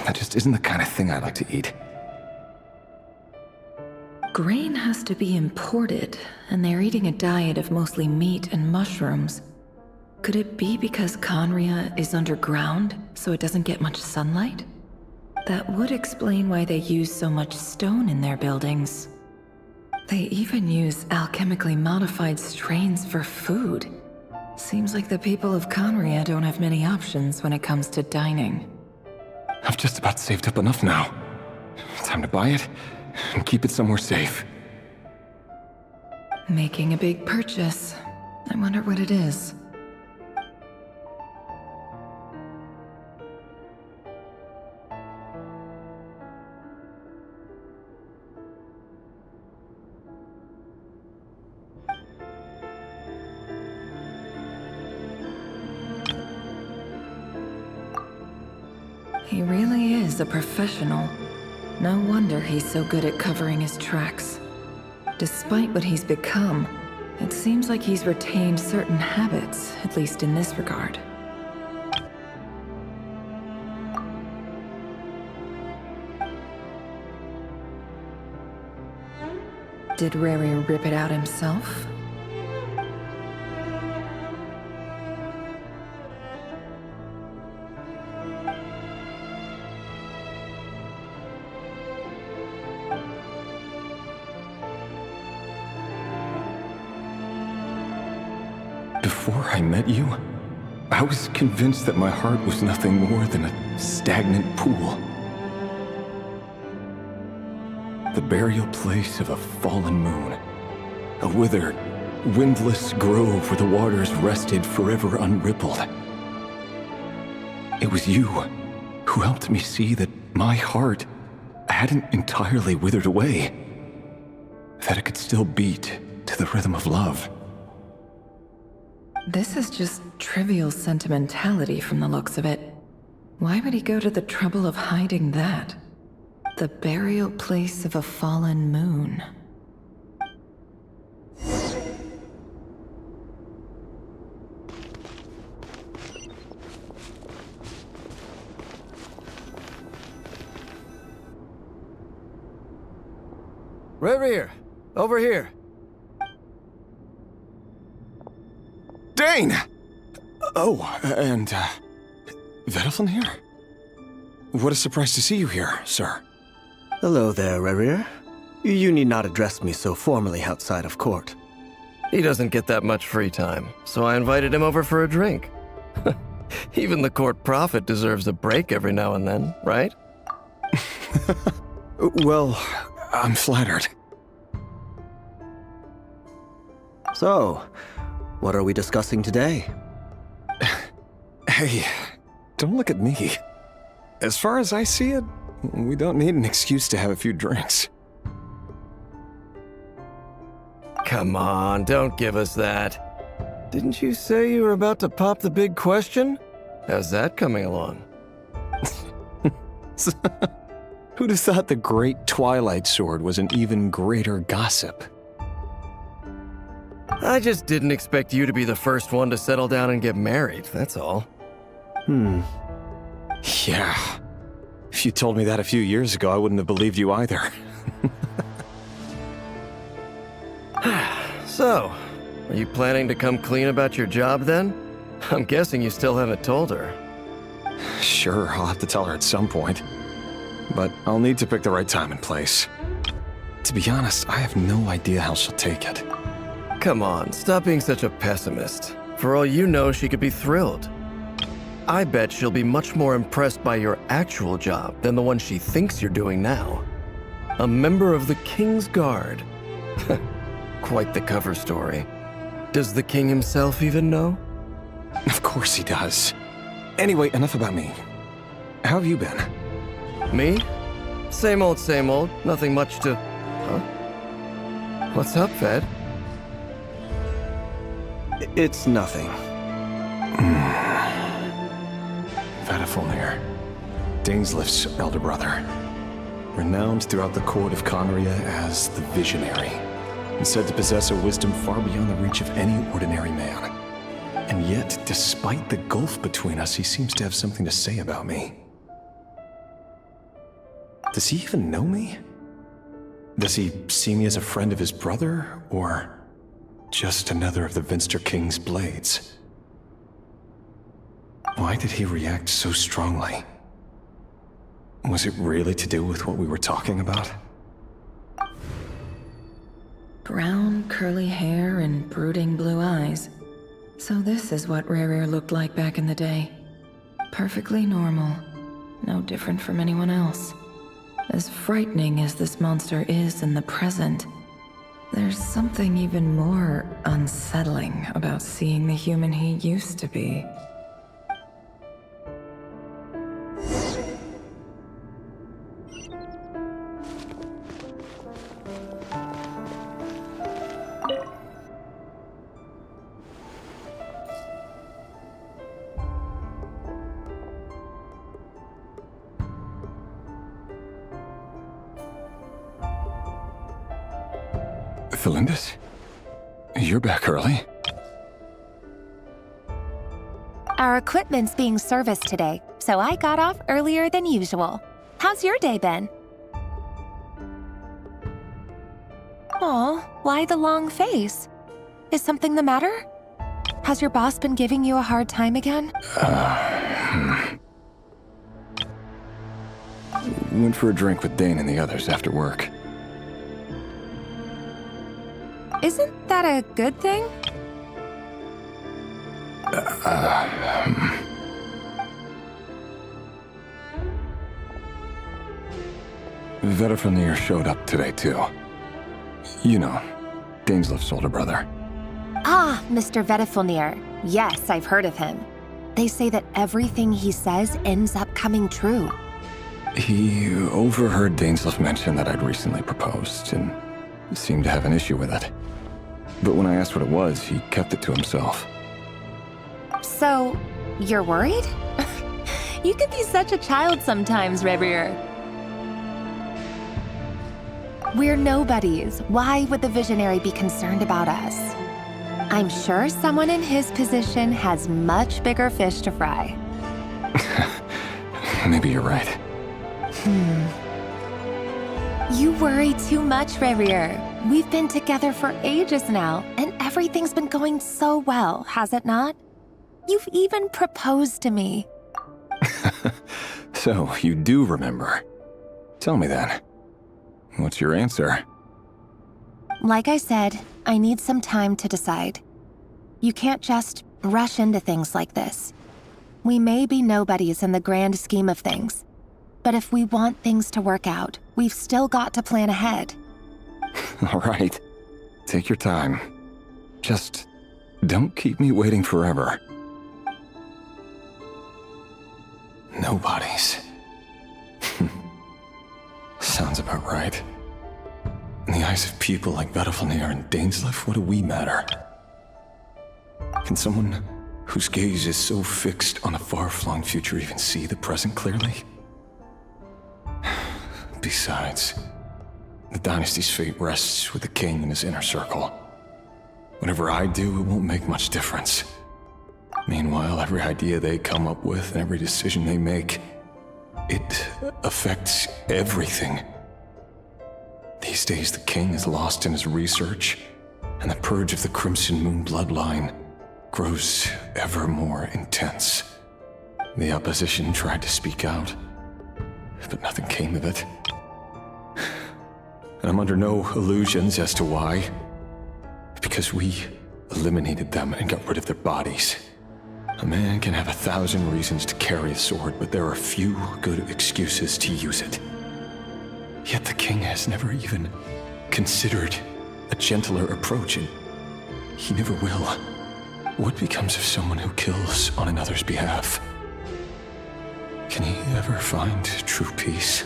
That just isn't the kind of thing I like to eat. Grain has to be imported, and they're eating a diet of mostly meat and mushrooms. Could it be because Conria is underground, so it doesn't get much sunlight? That would explain why they use so much stone in their buildings. They even use alchemically modified strains for food. Seems like the people of Conria don't have many options when it comes to dining. I've just about saved up enough now. Time to buy it and keep it somewhere safe. Making a big purchase. I wonder what it is. He really is a professional. No wonder he's so good at covering his tracks. Despite what he's become, it seems like he's retained certain habits, at least in this regard. Did Rary rip it out himself? before I met you, I was convinced that my heart was nothing more than a stagnant pool. The burial place of a fallen moon. A withered, windless grove where the waters rested forever unrippled. It was you who helped me see that my heart hadn't entirely withered away. That it could still beat to the rhythm of love. This is just trivial sentimentality from the looks of it. Why would he go to the trouble of hiding that? The burial place of a fallen moon. Reverie, over here. Dane! Oh, and, Vedelfin here? What a surprise to see you here, sir. Hello there, Reverie. You need not address me so formally outside of court. He doesn't get that much free time, so I invited him over for a drink. Even the court prophet deserves a break every now and then, right? Well, I'm flattered. So, what are we discussing today? Hey, don't look at me. As far as I see it, we don't need an excuse to have a few drinks. Come on, don't give us that. Didn't you say you were about to pop the big question? How's that coming along? Who'd have thought the great Twilight Sword was an even greater gossip? I just didn't expect you to be the first one to settle down and get married, that's all. Yeah. If you told me that a few years ago, I wouldn't have believed you either. So, are you planning to come clean about your job then? I'm guessing you still haven't told her. Sure, I'll have to tell her at some point. But I'll need to pick the right time and place. To be honest, I have no idea how she'll take it. Come on, stop being such a pessimist. For all you know, she could be thrilled. I bet she'll be much more impressed by your actual job than the one she thinks you're doing now. A member of the King's Guard. Quite the cover story. Does the king himself even know? Of course he does. Anyway, enough about me. How have you been? Me? Same old, same old. Nothing much to... Huh? What's up, Ved? It's nothing. Vedelfin, Dainslift's elder brother. Renowned throughout the court of Conria as the Visionary, and said to possess a wisdom far beyond the reach of any ordinary man. And yet, despite the gulf between us, he seems to have something to say about me. Does he even know me? Does he see me as a friend of his brother, or just another of the Vinster King's blades? Why did he react so strongly? Was it really to do with what we were talking about? Brown, curly hair and brooding blue eyes. So this is what Rerir looked like back in the day. Perfectly normal. No different from anyone else. As frightening as this monster is in the present, there's something even more unsettling about seeing the human he used to be. Felindis? You're back early? Our equipment's being serviced today, so I got off earlier than usual. How's your day been? Aw, why the long face? Is something the matter? Has your boss been giving you a hard time again? Went for a drink with Dane and the others after work. Isn't that a good thing? Vedifenir showed up today, too. You know, Dainsleif's older brother. Ah, Mr. Vedifenir. Yes, I've heard of him. They say that everything he says ends up coming true. He overheard Dainsleif mention that I'd recently proposed, and seemed to have an issue with it. But when I asked what it was, he kept it to himself. So, you're worried? You could be such a child sometimes, Revier. We're nobodies. Why would the Visionary be concerned about us? I'm sure someone in his position has much bigger fish to fry. Maybe you're right. You worry too much, Revier. We've been together for ages now, and everything's been going so well, has it not? You've even proposed to me. So, you do remember. Tell me then. What's your answer? Like I said, I need some time to decide. You can't just rush into things like this. We may be nobodies in the grand scheme of things, but if we want things to work out, we've still got to plan ahead. All right. Take your time. Just don't keep me waiting forever. Nobodies. Sounds about right. In the eyes of people like Vedifenir and Dainsleif, what do we matter? Can someone whose gaze is so fixed on a far-flung future even see the present clearly? Besides, the dynasty's fate rests with the king and his inner circle. Whatever I do, it won't make much difference. Meanwhile, every idea they come up with and every decision they make, it affects everything. These days, the king is lost in his research, and the purge of the Crimson Moon bloodline grows ever more intense. The opposition tried to speak out, but nothing came of it. And I'm under no illusions as to why. Because we eliminated them and got rid of their bodies. A man can have 1,000 reasons to carry a sword, but there are few good excuses to use it. Yet the king has never even considered a gentler approach, and he never will. What becomes of someone who kills on another's behalf? Can he ever find true peace?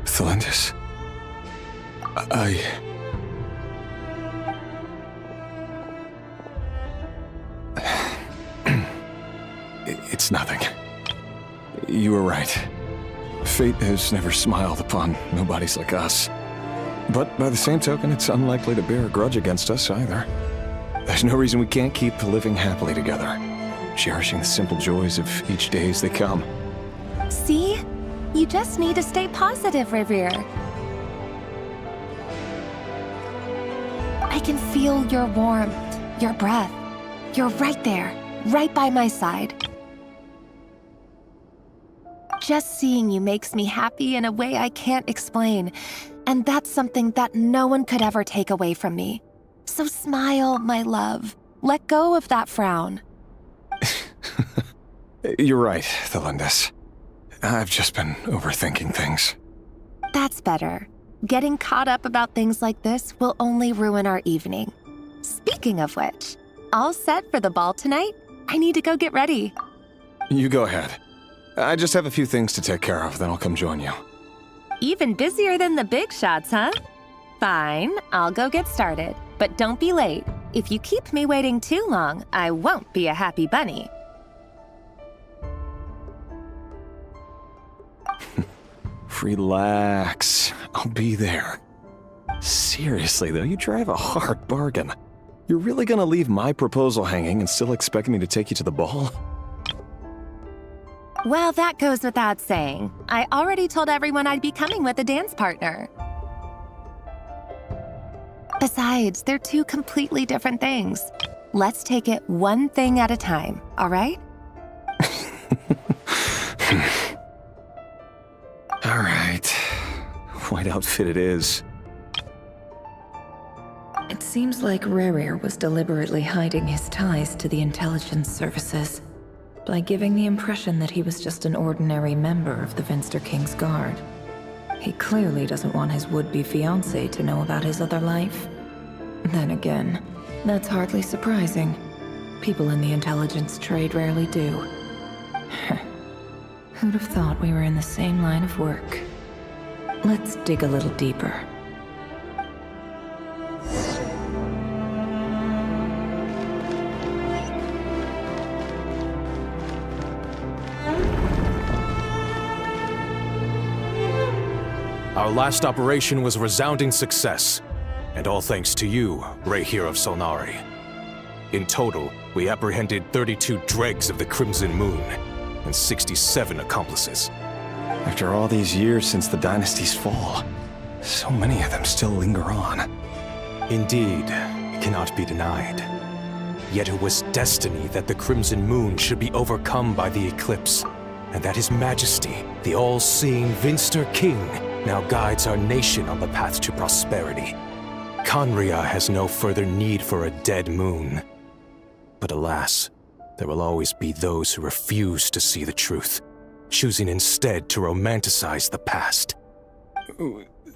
Thelindis, It's nothing. You were right. Fate has never smiled upon nobodies like us. But by the same token, it's unlikely to bear a grudge against us either. There's no reason we can't keep living happily together, cherishing the simple joys of each day as they come. See? You just need to stay positive, Revier. I can feel your warmth, your breath. You're right there, right by my side. Just seeing you makes me happy in a way I can't explain, and that's something that no one could ever take away from me. So smile, my love. Let go of that frown. You're right, Thelindis. I've just been overthinking things. That's better. Getting caught up about things like this will only ruin our evening. Speaking of which, all set for the ball tonight? I need to go get ready. You go ahead. I just have a few things to take care of, then I'll come join you. Even busier than the big shots, huh? Fine, I'll go get started. But don't be late. If you keep me waiting too long, I won't be a happy bunny. Relax. I'll be there. Seriously, though, you drive a hard bargain. You're really gonna leave my proposal hanging and still expect me to take you to the ball? Well, that goes without saying. I already told everyone I'd be coming with a dance partner. Besides, they're two completely different things. Let's take it one thing at a time, all right? All right. Why right outfit it is. It seems like Rerir was deliberately hiding his ties to the intelligence services by giving the impression that he was just an ordinary member of the Finster King's Guard. He clearly doesn't want his would-be fiancée to know about his other life. Then again, that's hardly surprising. People in the intelligence trade rarely do. Who'd have thought we were in the same line of work? Let's dig a little deeper. Our last operation was a resounding success, and all thanks to you, Rahier of Solnari. In total, we apprehended 32 dregs of the Crimson Moon, and 67 accomplices. After all these years since the dynasty's fall, so many of them still linger on. Indeed, it cannot be denied. Yet it was destiny that the Crimson Moon should be overcome by the eclipse, and that His Majesty, the all-seeing Finster King, now guides our nation on the path to prosperity. Conria has no further need for a dead moon. But alas, there will always be those who refuse to see the truth, choosing instead to romanticize the past.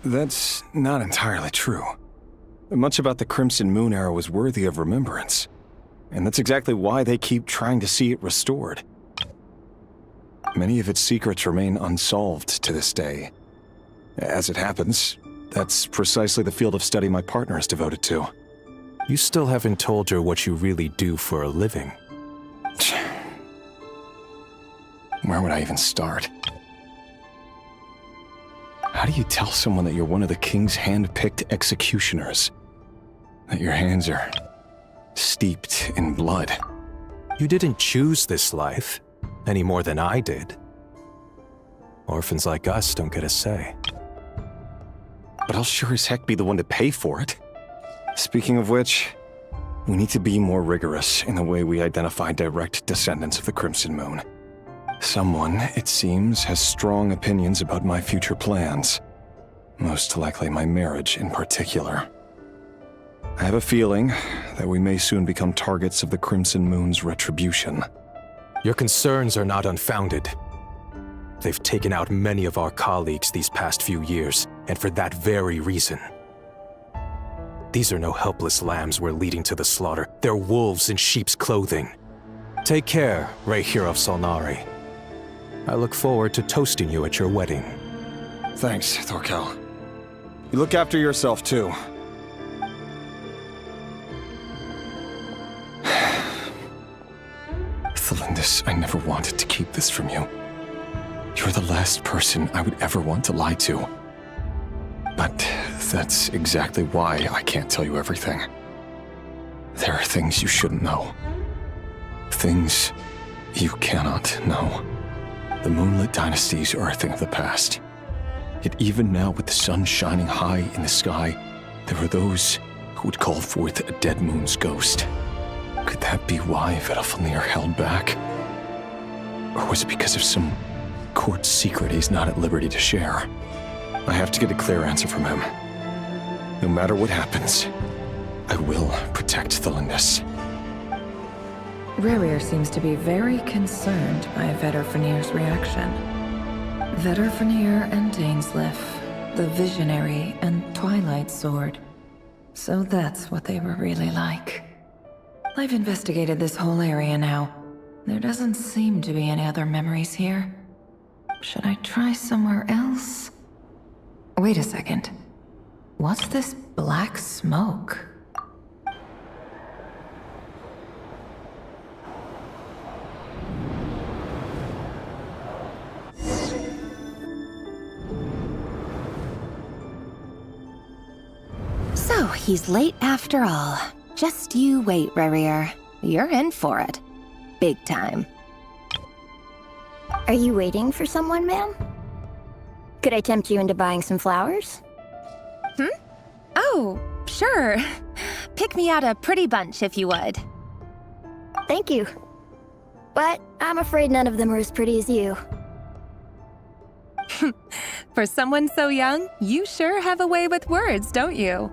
That's not entirely true. Much about the Crimson Moon era was worthy of remembrance, and that's exactly why they keep trying to see it restored. Many of its secrets remain unsolved to this day. As it happens, that's precisely the field of study my partner is devoted to. You still haven't told her what you really do for a living. Where would I even start? How do you tell someone that you're one of the king's hand-picked executioners? That your hands are steeped in blood? You didn't choose this life, any more than I did. Orphans like us don't get a say. But I'll sure as heck be the one to pay for it. Speaking of which, we need to be more rigorous in the way we identify direct descendants of the Crimson Moon. Someone, it seems, has strong opinions about my future plans. Most likely my marriage in particular. I have a feeling that we may soon become targets of the Crimson Moon's retribution. Your concerns are not unfounded. They've taken out many of our colleagues these past few years, and for that very reason. These are no helpless lambs we're leading to the slaughter. They're wolves in sheep's clothing. Take care, Rahier of Solnari. I look forward to toasting you at your wedding. Thanks, Thorkel. You look after yourself, too. Thelindis, I never wanted to keep this from you. You're the last person I would ever want to lie to. But that's exactly why I can't tell you everything. There are things you shouldn't know. Things you cannot know. The Moonlit Dynasties are a thing of the past. Yet even now, with the sun shining high in the sky, there are those who would call forth a dead moon's ghost. Could that be why Vedalfnir held back? Or was it because of some court secret he's not at liberty to share? I have to get a clear answer from him. No matter what happens, I will protect Thelindis. Rerir seems to be very concerned by Vedalfnir's reaction. Vedalfnir and Dainsleif, the Visionary and Twilight Sword. So that's what they were really like. I've investigated this whole area now. There doesn't seem to be any other memories here. Should I try somewhere else? Wait a second. What's this black smoke? So, he's late after all. Just you wait, Rerir. You're in for it. Big time. Are you waiting for someone, ma'am? Could I tempt you into buying some flowers? Oh, sure. Pick me out a pretty bunch if you would. Thank you. But I'm afraid none of them are as pretty as you. For someone so young, you sure have a way with words, don't you?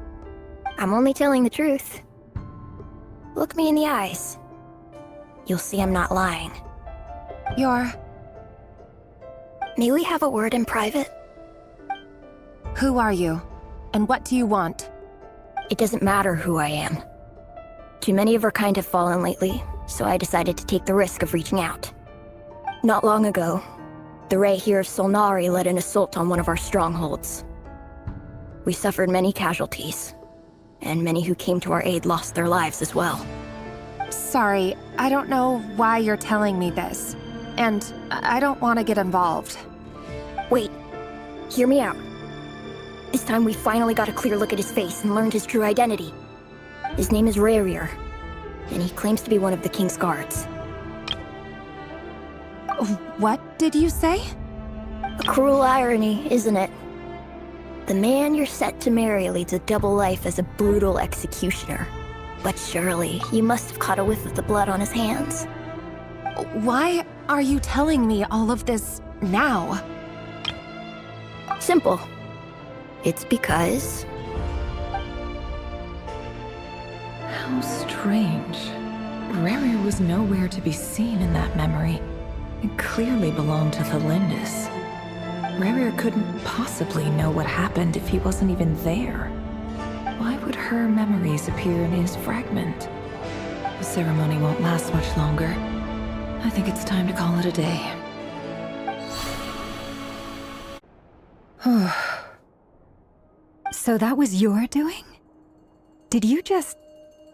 I'm only telling the truth. Look me in the eyes. You'll see I'm not lying. May we have a word in private? Who are you? And what do you want? It doesn't matter who I am. Too many of our kind have fallen lately, so I decided to take the risk of reaching out. Not long ago, the Ray here of Solnari led an assault on one of our strongholds. We suffered many casualties, and many who came to our aid lost their lives as well. Sorry, I don't know why you're telling me this. And I don't want to get involved. Wait, hear me out. This time we finally got a clear look at his face and learned his true identity. His name is Rerir, and he claims to be one of the King's guards. What did you say? A cruel irony, isn't it? The man you're set to marry leads a double life as a brutal executioner. But surely, you must have caught a whiff of the blood on his hands. Why are you telling me all of this now? Simple. It's because... How strange. Rerir was nowhere to be seen in that memory. It clearly belonged to Thelindis. Rerir couldn't possibly know what happened if he wasn't even there. Why would her memories appear in his fragment? The ceremony won't last much longer. I think it's time to call it a day. So that was your doing? Did you just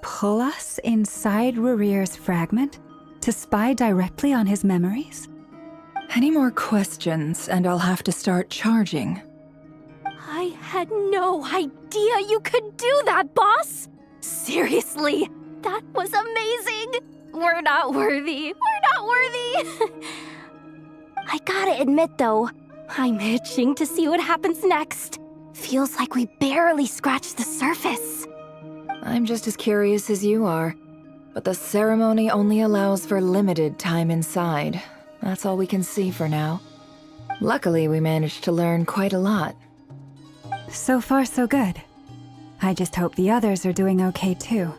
pull us inside Rerir's fragment to spy directly on his memories? Any more questions, and I'll have to start charging. I had no idea you could do that, boss! Seriously, that was amazing! We're not worthy. We're not worthy! I gotta admit, though, I'm itching to see what happens next. Feels like we barely scratched the surface. I'm just as curious as you are, but the ceremony only allows for limited time inside. That's all we can see for now. Luckily, we managed to learn quite a lot. So far, so good. I just hope the others are doing okay too.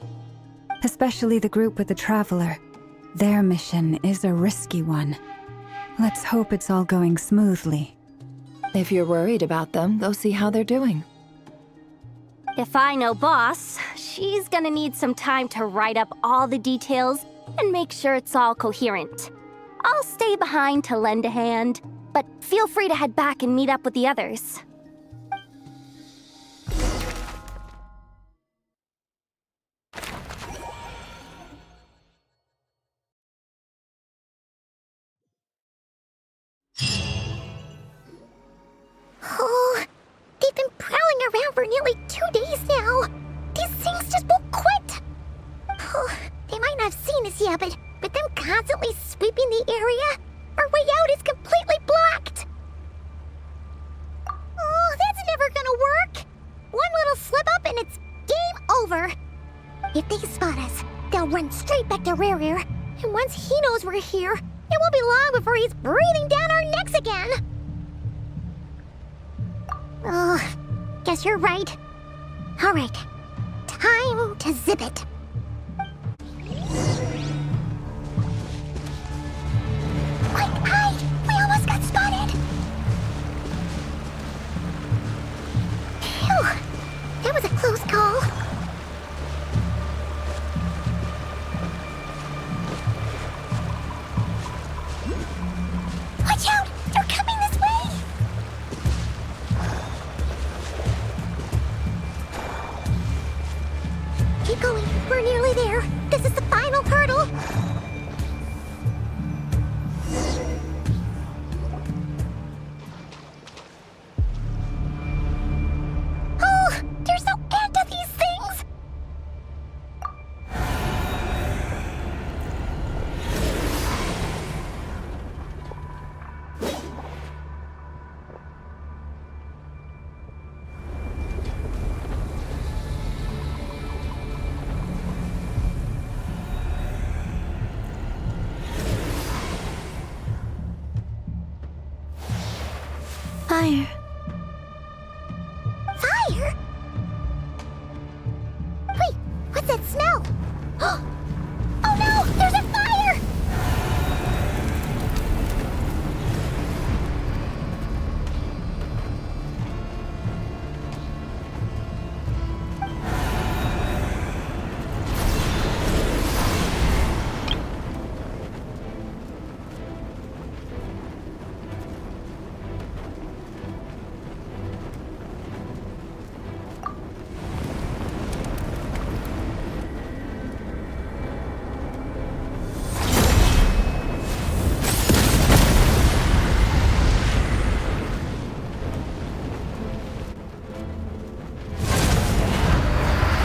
Especially the group with the Traveler. Their mission is a risky one. Let's hope it's all going smoothly. If you're worried about them, go see how they're doing. If I know Boss, she's gonna need some time to write up all the details and make sure it's all coherent. I'll stay behind to lend a hand, but feel free to head back and meet up with the others. Oh, they've been prowling around for nearly 2 days now. These things just won't quit. Oh, they might not have seen us yet, but them constantly sweeping the area, our way out is completely blocked. Oh, that's never gonna work. One little slip up and it's game over. If they spot us, they'll run straight back to Rerir. And once he knows we're here, it won't be long before he's breathing down our necks again. Oh, guess you're right. All right, time to zip it. Quick, hide! We almost got spotted! Phew, that was a close call. Watch out! They're coming this way! Keep going. We're nearly there. This is the final hurdle. Oh, there's no end to these things. Fire. What's that smell? Oh no! There's a fire!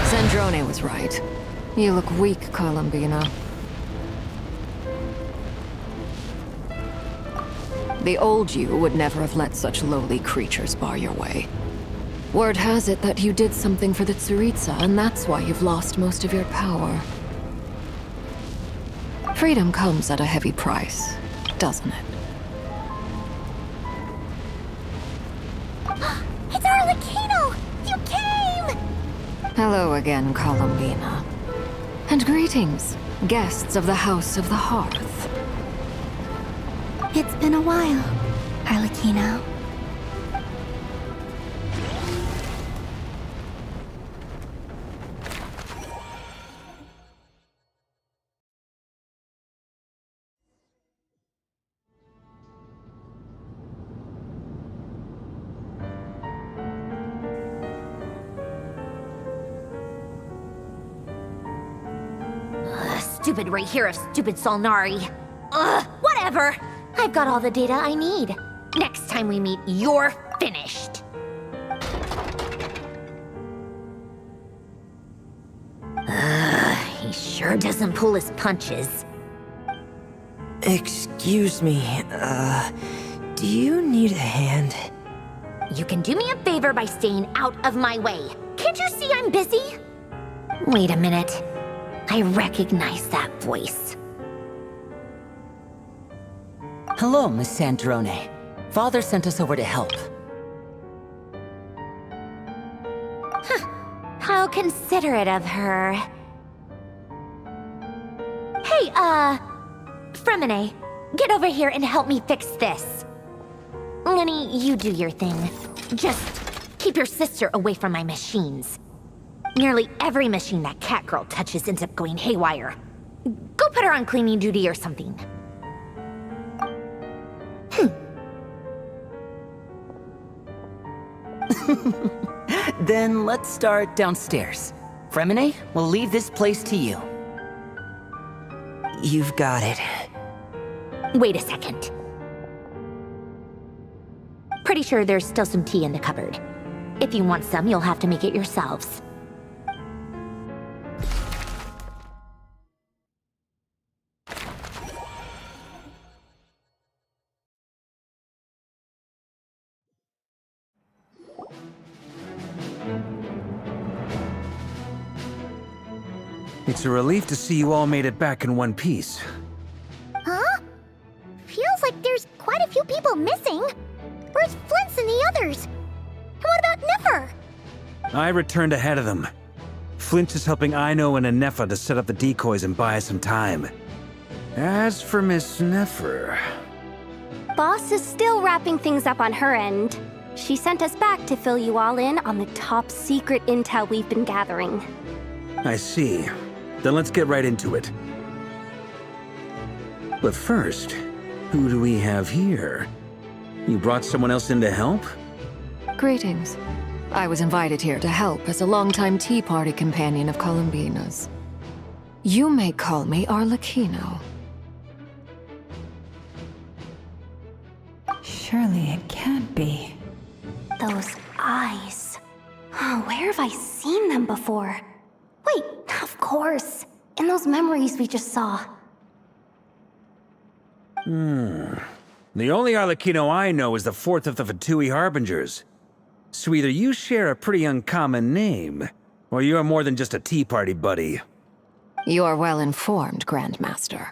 Zandrone was right. You look weak, Columbina. The old you would never have let such lowly creatures bar your way. Word has it that you did something for the Tsaritsa, and that's why you've lost most of your power. Freedom comes at a heavy price, doesn't it? It's Arlecchino! You came! Hello again, Columbina. And greetings, guests of the House of the Hearth. It's been a while, Arlecchino. Stupid right here of stupid Solnari. Ugh, whatever. I've got all the data I need. Next time we meet, you're finished. He sure doesn't pull his punches. Excuse me, do you need a hand? You can do me a favor by staying out of my way. Can't you see I'm busy? Wait a minute. I recognize that voice. Hello, Miss Zandrone. Father sent us over to help. Huh. How considerate of her. Hey, Fremine, get over here and help me fix this. Lenny, you do your thing. Just keep your sister away from my machines. Nearly every machine that cat girl touches ends up going haywire. Go put her on cleaning duty or something. Then let's start downstairs. Fremine, we'll leave this place to you. You've got it. Wait a second. Pretty sure there's still some tea in the cupboard. If you want some, you'll have to make it yourselves. It's a relief to see you all made it back in one piece. Huh? Feels like there's quite a few people missing. Where's Flint's and the others? And what about Nefer? I returned ahead of them. Flint is helping Aino and Anefa to set up the decoys and buy us some time. As for Miss Nefer... Boss is still wrapping things up on her end. She sent us back to fill you all in on the top secret intel we've been gathering. I see. Then let's get right into it. But first, who do we have here? You brought someone else in to help? Greetings. I was invited here to help as a longtime Tea Party companion of Columbina's. You may call me Arlecchino. Surely it can't be. Those eyes. Oh, where have I seen them before? Wait, of course. In those memories we just saw. The only Arlecchino I know is the fourth of the Fatui Harbingers. So either you share a pretty uncommon name, or you're more than just a Tea Party buddy. You're well informed, Grandmaster.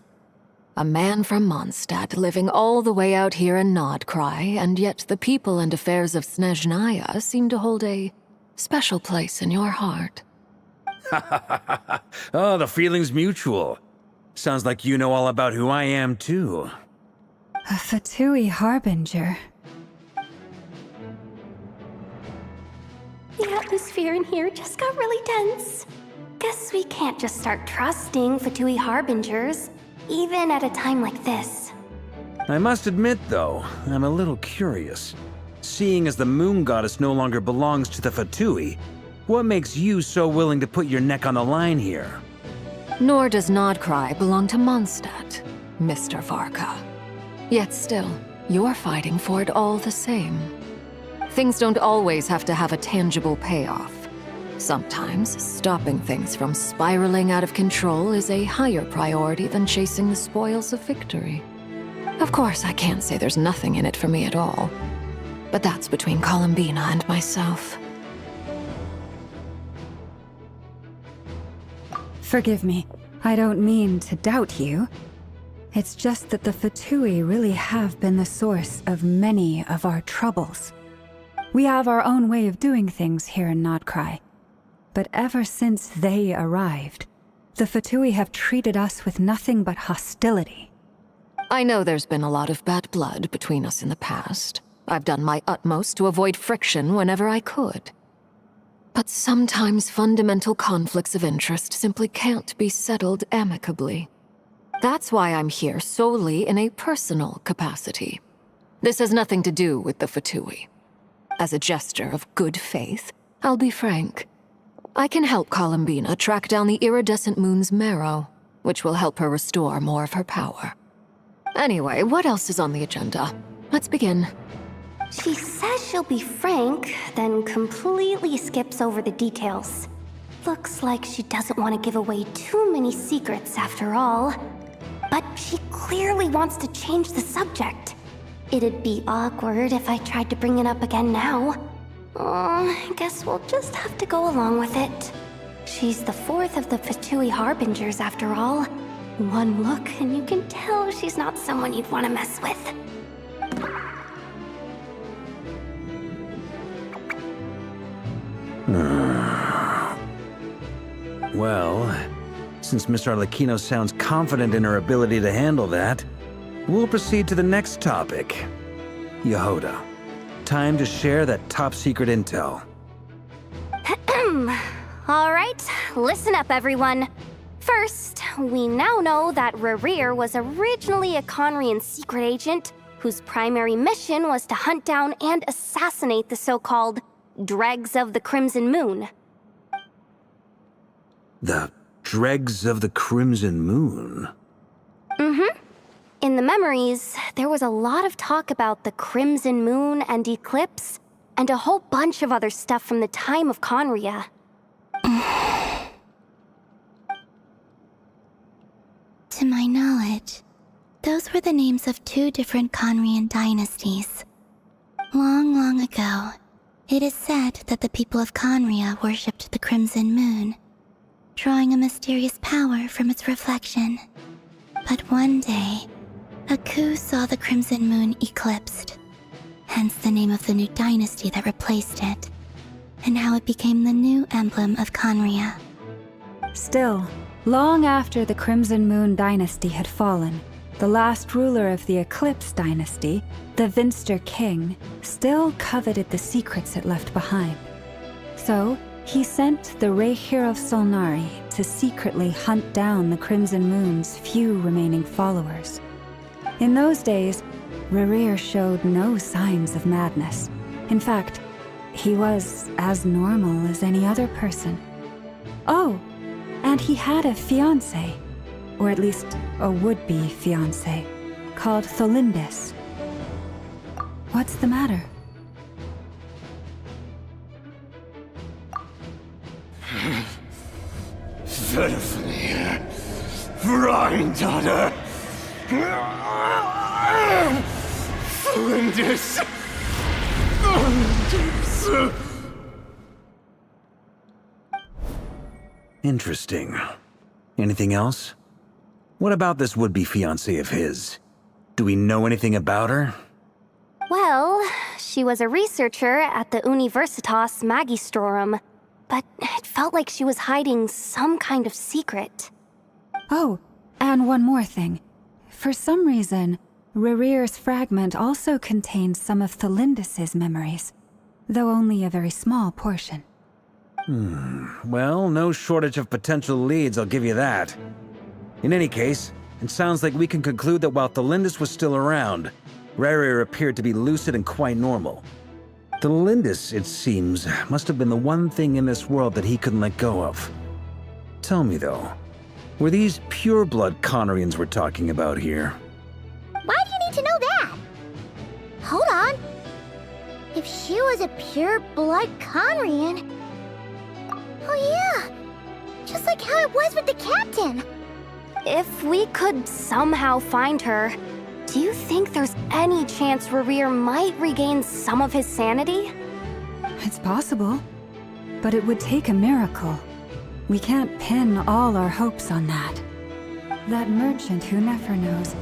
A man from Mondstadt living all the way out here in Nodcry, and yet the people and affairs of Snezhnaya seem to hold a special place in your heart. Oh, the feeling's mutual. Sounds like you know all about who I am, too. A Fatui harbinger. The atmosphere in here just got really tense. Guess we can't just start trusting Fatui harbingers, even at a time like this. I must admit, though, I'm a little curious. Seeing as the moon goddess no longer belongs to the Fatui, what makes you so willing to put your neck on the line here? Nor does Nodcry belong to Mondstadt, Mr. Varka. Yet still, you're fighting for it all the same. Things don't always have to have a tangible payoff. Sometimes, stopping things from spiraling out of control is a higher priority than chasing the spoils of victory. Of course, I can't say there's nothing in it for me at all. But that's between Columbina and myself. Forgive me. I don't mean to doubt you. It's just that the Fatui really have been the source of many of our troubles. We have our own way of doing things here in Nodcry. But ever since they arrived, the Fatui have treated us with nothing but hostility. I know there's been a lot of bad blood between us in the past. I've done my utmost to avoid friction whenever I could. But sometimes fundamental conflicts of interest simply can't be settled amicably. That's why I'm here solely in a personal capacity. This has nothing to do with the Fatui. As a gesture of good faith, I'll be frank. I can help Columbina track down the iridescent moon's marrow, which will help her restore more of her power. Anyway, what else is on the agenda? Let's begin. She says she'll be frank, then completely skips over the details. Looks like she doesn't want to give away too many secrets after all. But she clearly wants to change the subject. It'd be awkward if I tried to bring it up again now. I guess we'll just have to go along with it. She's the fourth of the Fatui harbingers after all. One look and you can tell she's not someone you'd want to mess with. Well, since Miss Arlecchino sounds confident in her ability to handle that, we'll proceed to the next topic. Yehuda, time to share that top-secret intel. All right, listen up, everyone. First, we now know that Rerir was originally a Conrian secret agent whose primary mission was to hunt down and assassinate the so-called Dregs of the Crimson Moon. The Dregs of the Crimson Moon? Mm-hmm. In the memories, there was a lot of talk about the Crimson Moon and Eclipse, and a whole bunch of other stuff from the time of Conria. To my knowledge, those were the names of two different Conrian dynasties. Long, long ago, it is said that the people of Conria worshipped the Crimson Moon, drawing a mysterious power from its reflection. But one day, a coup saw the Crimson Moon eclipsed, hence the name of the new dynasty that replaced it, and how it became the new emblem of Conria. Still, long after the Crimson Moon dynasty had fallen, the last ruler of the Eclipse dynasty, the Vinster King, still coveted the secrets it left behind. So, he sent the Rehir of Solnari to secretly hunt down the Crimson Moon's few remaining followers. In those days, Rerir showed no signs of madness. In fact, he was as normal as any other person. Oh, and he had a fiancé, or at least a would-be fiancé, called Tholindis. What's the matter? Verfnir, Freindaughter, Tholindis. Interesting. Anything else? What about this would-be fiancé of his? Do we know anything about her? Well, she was a researcher at the Universitas Magistrorum, but it felt like she was hiding some kind of secret. Oh, and one more thing. For some reason, Rerear's fragment also contains some of Thelindis' memories, though only a very small portion. Well, no shortage of potential leads, I'll give you that. In any case, it sounds like we can conclude that while Thelindis was still around, Rerear appeared to be lucid and quite normal. Thelindis, it seems, must have been the one thing in this world that he couldn't let go of. Tell me though, were these pure-blood Conorians we're talking about here? Why do you need to know that? Hold on. If she was a pure-blood Conrian... Oh yeah, just like how it was with the captain. If we could somehow find her, do you think there's any chance Rerear might regain some of his sanity? It's possible, but it would take a miracle. We can't pin all our hopes on that. That merchant who Nefer knows,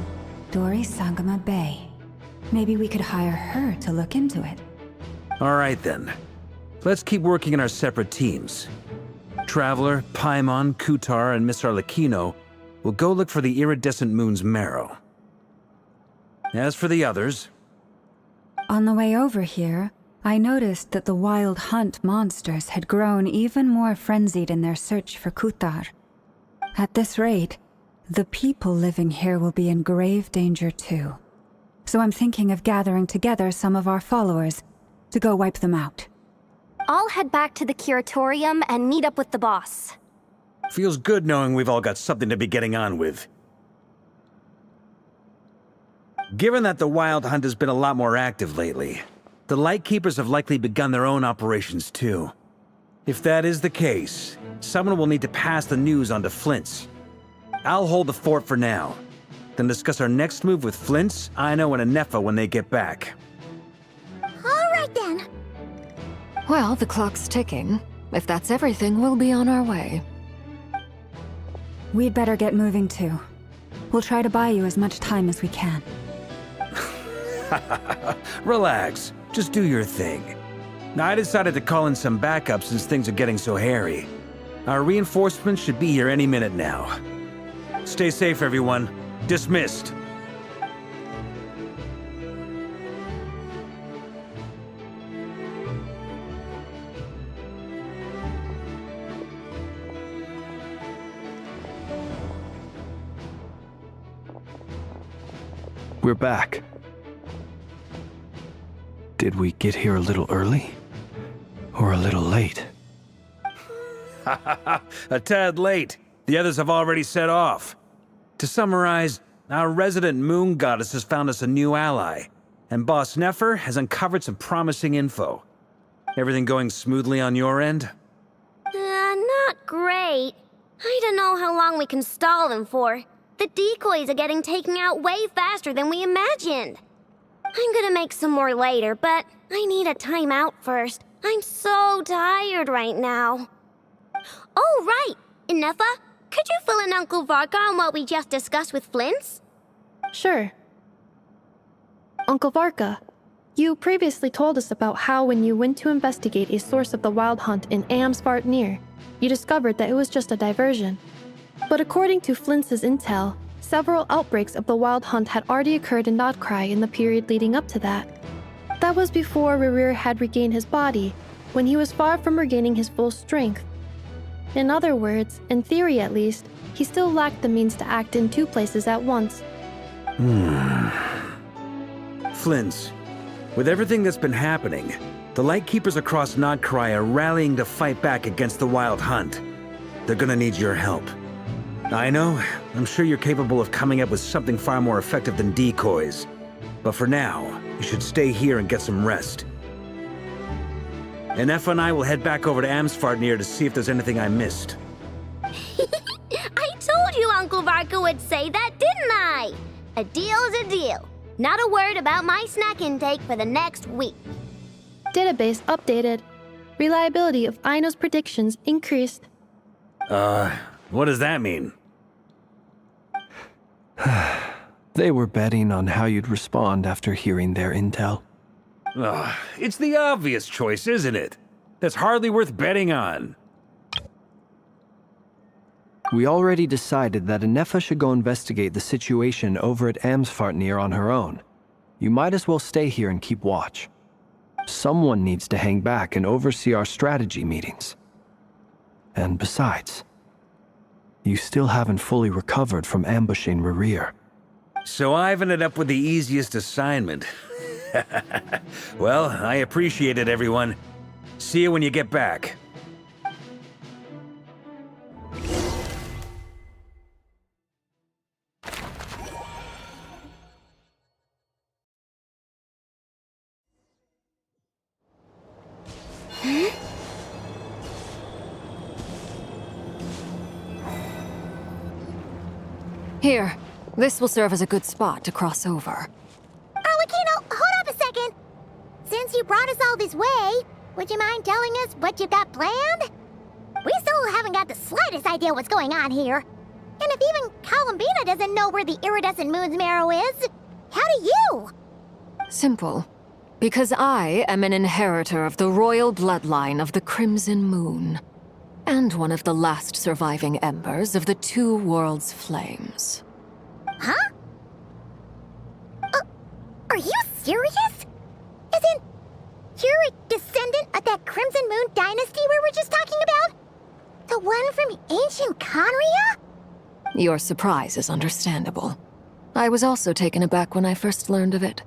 Dori Sangama Bay. Maybe we could hire her to look into it. All right then. Let's keep working in our separate teams. Traveler, Paimon, Kutar, and Miss Arlecchino will go look for the iridescent moon's marrow. As for the others... On the way over here, I noticed that the Wild Hunt monsters had grown even more frenzied in their search for Kutar. At this rate, the people living here will be in grave danger too. So I'm thinking of gathering together some of our followers to go wipe them out. I'll head back to the curatorium and meet up with the boss. Feels good knowing we've all got something to be getting on with. Given that the Wild Hunt has been a lot more active lately, the Lightkeepers have likely begun their own operations too. If that is the case, someone will need to pass the news on to Flint's. I'll hold the fort for now, then discuss our next move with Flint's, Aino, and Anefa when they get back. All right then. Well, the clock's ticking. If that's everything, we'll be on our way. We'd better get moving too. We'll try to buy you as much time as we can. Relax. Just do your thing. I decided to call in some backup since things are getting so hairy. Our reinforcements should be here any minute now. Stay safe, everyone. Dismissed. We're back. Did we get here a little early? Or a little late? A tad late. The others have already set off. To summarize, our resident moon goddess has found us a new ally, and Boss Nefer has uncovered some promising info. Everything going smoothly on your end? Not great. I don't know how long we can stall them for. The decoys are getting taken out way faster than we imagined. I'm gonna make some more later, but I need a timeout first. I'm so tired right now. Oh, right! Inefa, could you fill in Uncle Varka on what we just discussed with Flint's? Sure. Uncle Varka, you previously told us about how when you went to investigate a source of the Wild Hunt in Amsvartnir, you discovered that it was just a diversion. But according to Flint's intel, several outbreaks of the Wild Hunt had already occurred in Nodcry in the period leading up to that. That was before Rerear had regained his body, when he was far from regaining his full strength. In other words, in theory at least, he still lacked the means to act in two places at once. Flint's, with everything that's been happening, the Lightkeepers across Nodcry are rallying to fight back against the Wild Hunt. They're gonna need your help. I know, I'm sure you're capable of coming up with something far more effective than decoys. But for now, you should stay here and get some rest. Anefa and I will head back over to Amsvartnir to see if there's anything I missed. I told you Uncle Varka would say that, didn't I? A deal's a deal. Not a word about my snack intake for the next week. Database updated. Reliability of Aino's predictions increased. What does that mean? They were betting on how you'd respond after hearing their intel. It's the obvious choice, isn't it? That's hardly worth betting on. We already decided that Anefa should go investigate the situation over at Amsfartnir on her own. You might as well stay here and keep watch. Someone needs to hang back and oversee our strategy meetings. And besides, you still haven't fully recovered from ambushing Rerir. So I've ended up with the easiest assignment. Well, I appreciate it, everyone. See you when you get back. Here, this will serve as a good spot to cross over. Arlecchino, hold up a second! Since you brought us all this way, would you mind telling us what you've got planned? We still haven't got the slightest idea what's going on here. And if even Columbina doesn't know where the iridescent moon's marrow is, how do you? Simple. Because I am an inheritor of the royal bloodline of the Crimson Moon, and one of the last surviving embers of the Two Worlds' flames. Huh? Are you serious? As in, you're a descendant of that Crimson Moon dynasty we were just talking about? The one from ancient Conria? Your surprise is understandable. I was also taken aback when I first learned of it.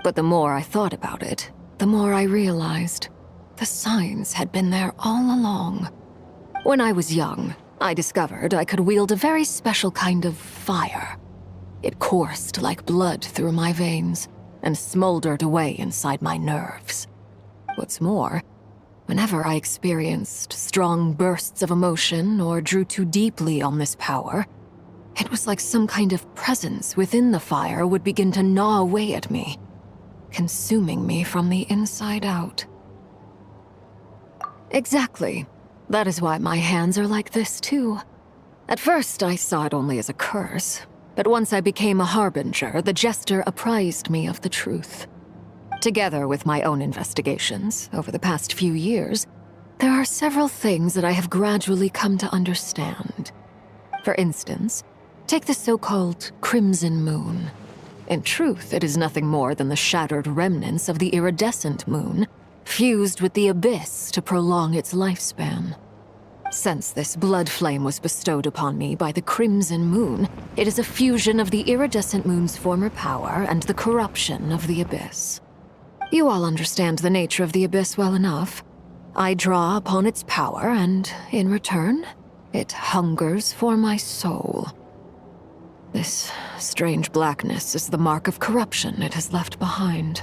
But the more I thought about it, the more I realized the signs had been there all along. When I was young, I discovered I could wield a very special kind of fire. It coursed like blood through my veins and smoldered away inside my nerves. What's more, whenever I experienced strong bursts of emotion or drew too deeply on this power, it was like some kind of presence within the fire would begin to gnaw away at me, consuming me from the inside out. Exactly. That is why my hands are like this, too. At first, I saw it only as a curse, but once I became a harbinger, the jester apprised me of the truth. Together with my own investigations over the past few years, there are several things that I have gradually come to understand. For instance, take the so-called Crimson Moon. In truth, it is nothing more than the shattered remnants of the iridescent moon, fused with the abyss to prolong its lifespan. Since this blood flame was bestowed upon me by the Crimson Moon, it is a fusion of the iridescent moon's former power and the corruption of the abyss. You all understand the nature of the abyss well enough. I draw upon its power, and in return, it hungers for my soul. This strange blackness is the mark of corruption it has left behind.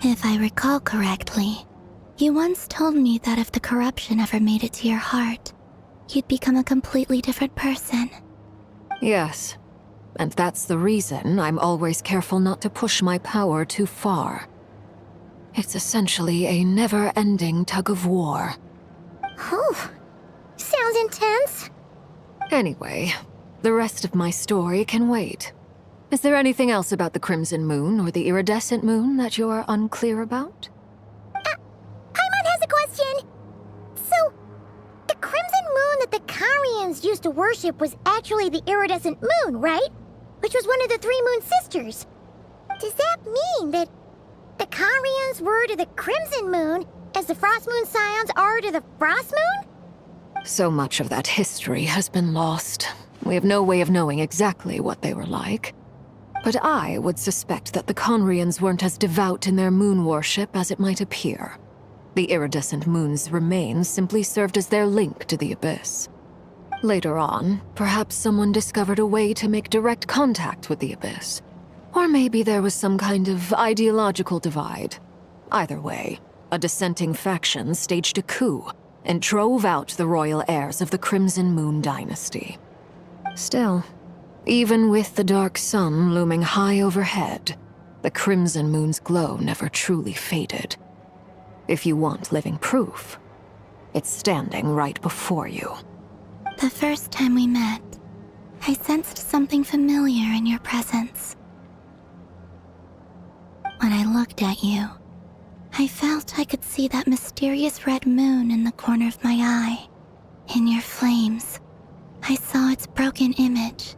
If I recall correctly, you once told me that if the corruption ever made it to your heart, you'd become a completely different person. Yes, and that's the reason I'm always careful not to push my power too far. It's essentially a never-ending tug-of-war. Oh, sounds intense. Anyway, the rest of my story can wait. Is there anything else about the Crimson Moon or the Iridescent Moon that you're unclear about? Paimon has a question. So, the Crimson Moon that the Carians used to worship was actually the Iridescent Moon, right? Which was one of the three Moon Sisters. Does that mean that the Carians were to the Crimson Moon as the Frost Moon Scions are to the Frost Moon? So much of that history has been lost. We have no way of knowing exactly what they were like. But I would suspect that the Conrians weren't as devout in their moon worship as it might appear. The iridescent moon's remains simply served as their link to the abyss. Later on, perhaps someone discovered a way to make direct contact with the abyss. Or maybe there was some kind of ideological divide. Either way, a dissenting faction staged a coup and drove out the royal heirs of the Crimson Moon dynasty. Still, even with the dark sun looming high overhead, the Crimson Moon's glow never truly faded. If you want living proof, it's standing right before you. The first time we met, I sensed something familiar in your presence. When I looked at you, I felt I could see that mysterious red moon in the corner of my eye. In your flames, I saw its broken image,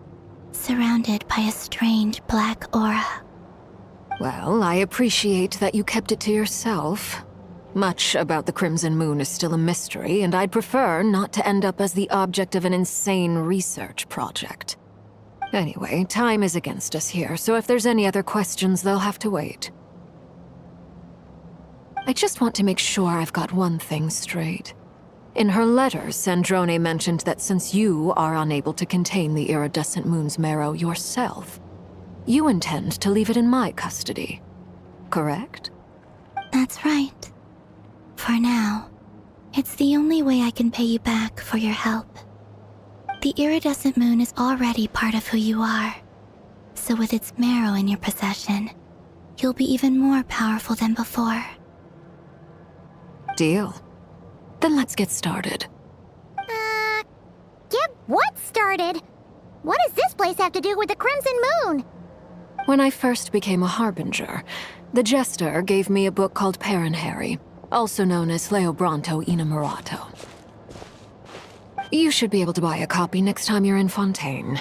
surrounded by a strange black aura. Well, I appreciate that you kept it to yourself. Much about the Crimson Moon is still a mystery, and I'd prefer not to end up as the object of an insane research project. Anyway, time is against us here, so if there's any other questions, they'll have to wait. I just want to make sure I've got one thing straight. In her letter, Sandrone mentioned that since you are unable to contain the iridescent moon's marrow yourself, you intend to leave it in my custody. Correct? That's right. For now, it's the only way I can pay you back for your help. The iridescent moon is already part of who you are, so with its marrow in your possession, you'll be even more powerful than before. Deal. Then let's get started. Get what started? What does this place have to do with the Crimson Moon? When I first became a Harbinger, the Jester gave me a book called Paranhari, also known as Leobranto Inamorato. You should be able to buy a copy next time you're in Fontaine.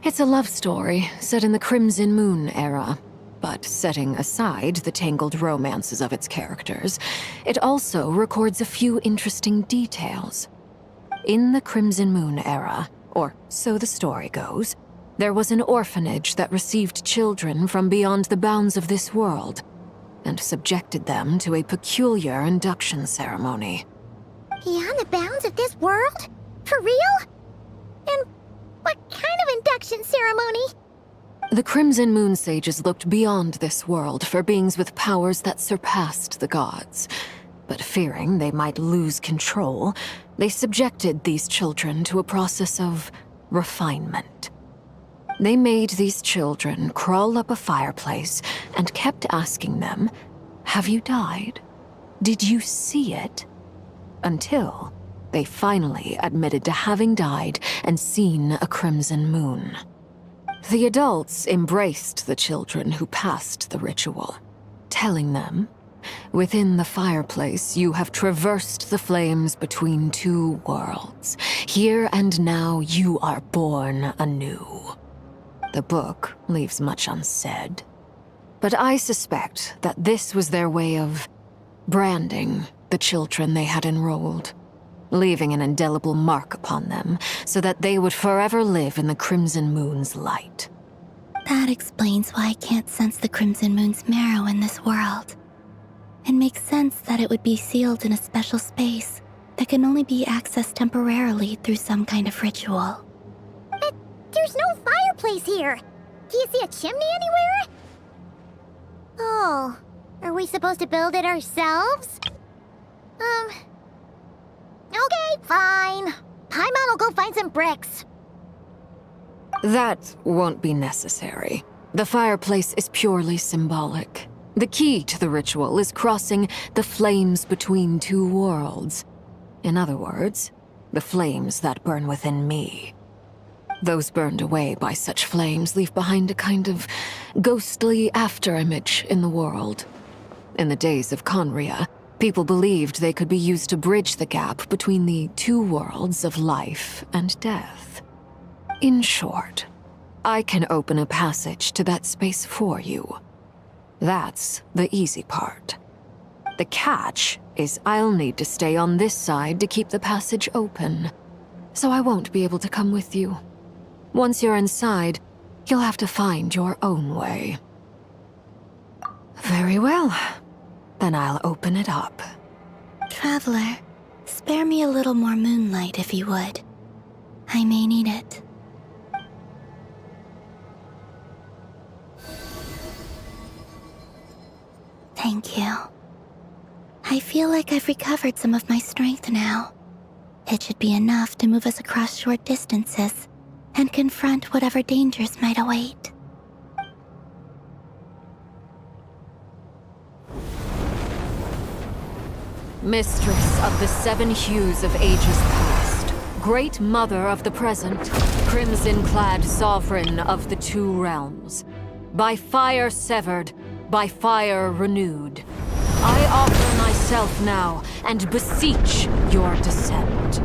It's a love story set in the Crimson Moon era, but setting aside the tangled romances of its characters, it also records a few interesting details. In the Crimson Moon era, or so the story goes, there was an orphanage that received children from beyond the bounds of this world, and subjected them to a peculiar induction ceremony. Beyond the bounds of this world? For real? And what kind of induction ceremony? The Crimson Moon sages looked beyond this world for beings with powers that surpassed the gods. But fearing they might lose control, they subjected these children to a process of refinement. They made these children crawl up a fireplace and kept asking them, "Have you died? Did you see it?" Until they finally admitted to having died and seen a crimson moon. The adults embraced the children who passed the ritual, telling them, "Within the fireplace, you have traversed the flames between two worlds. Here and now, you are born anew." The book leaves much unsaid, but I suspect that this was their way of branding the children they had enrolled, leaving an indelible mark upon them so that they would forever live in the Crimson Moon's light. That explains why I can't sense the Crimson Moon's marrow in this world. It makes sense that it would be sealed in a special space that can only be accessed temporarily through some kind of ritual. But there's no fireplace here. Do you see a chimney anywhere? Oh, are we supposed to build it ourselves? Okay, fine. Paimon will go find some bricks. That won't be necessary. The fireplace is purely symbolic. The key to the ritual is crossing the flames between two worlds. In other words, the flames that burn within me. Those burned away by such flames leave behind a kind of ghostly afterimage in the world. In the days of Conria, people believed they could be used to bridge the gap between the two worlds of life and death. In short, I can open a passage to that space for you. That's the easy part. The catch is I'll need to stay on this side to keep the passage open, so I won't be able to come with you. Once you're inside, you'll have to find your own way. Very well. Then I'll open it up. Traveler, spare me a little more moonlight if you would. I may need it. Thank you. I feel like I've recovered some of my strength now. It should be enough to move us across short distances and confront whatever dangers might await. Mistress of the seven hues of ages past, great mother of the present, crimson-clad sovereign of the two realms, by fire severed, by fire renewed, I offer myself now and beseech your descent.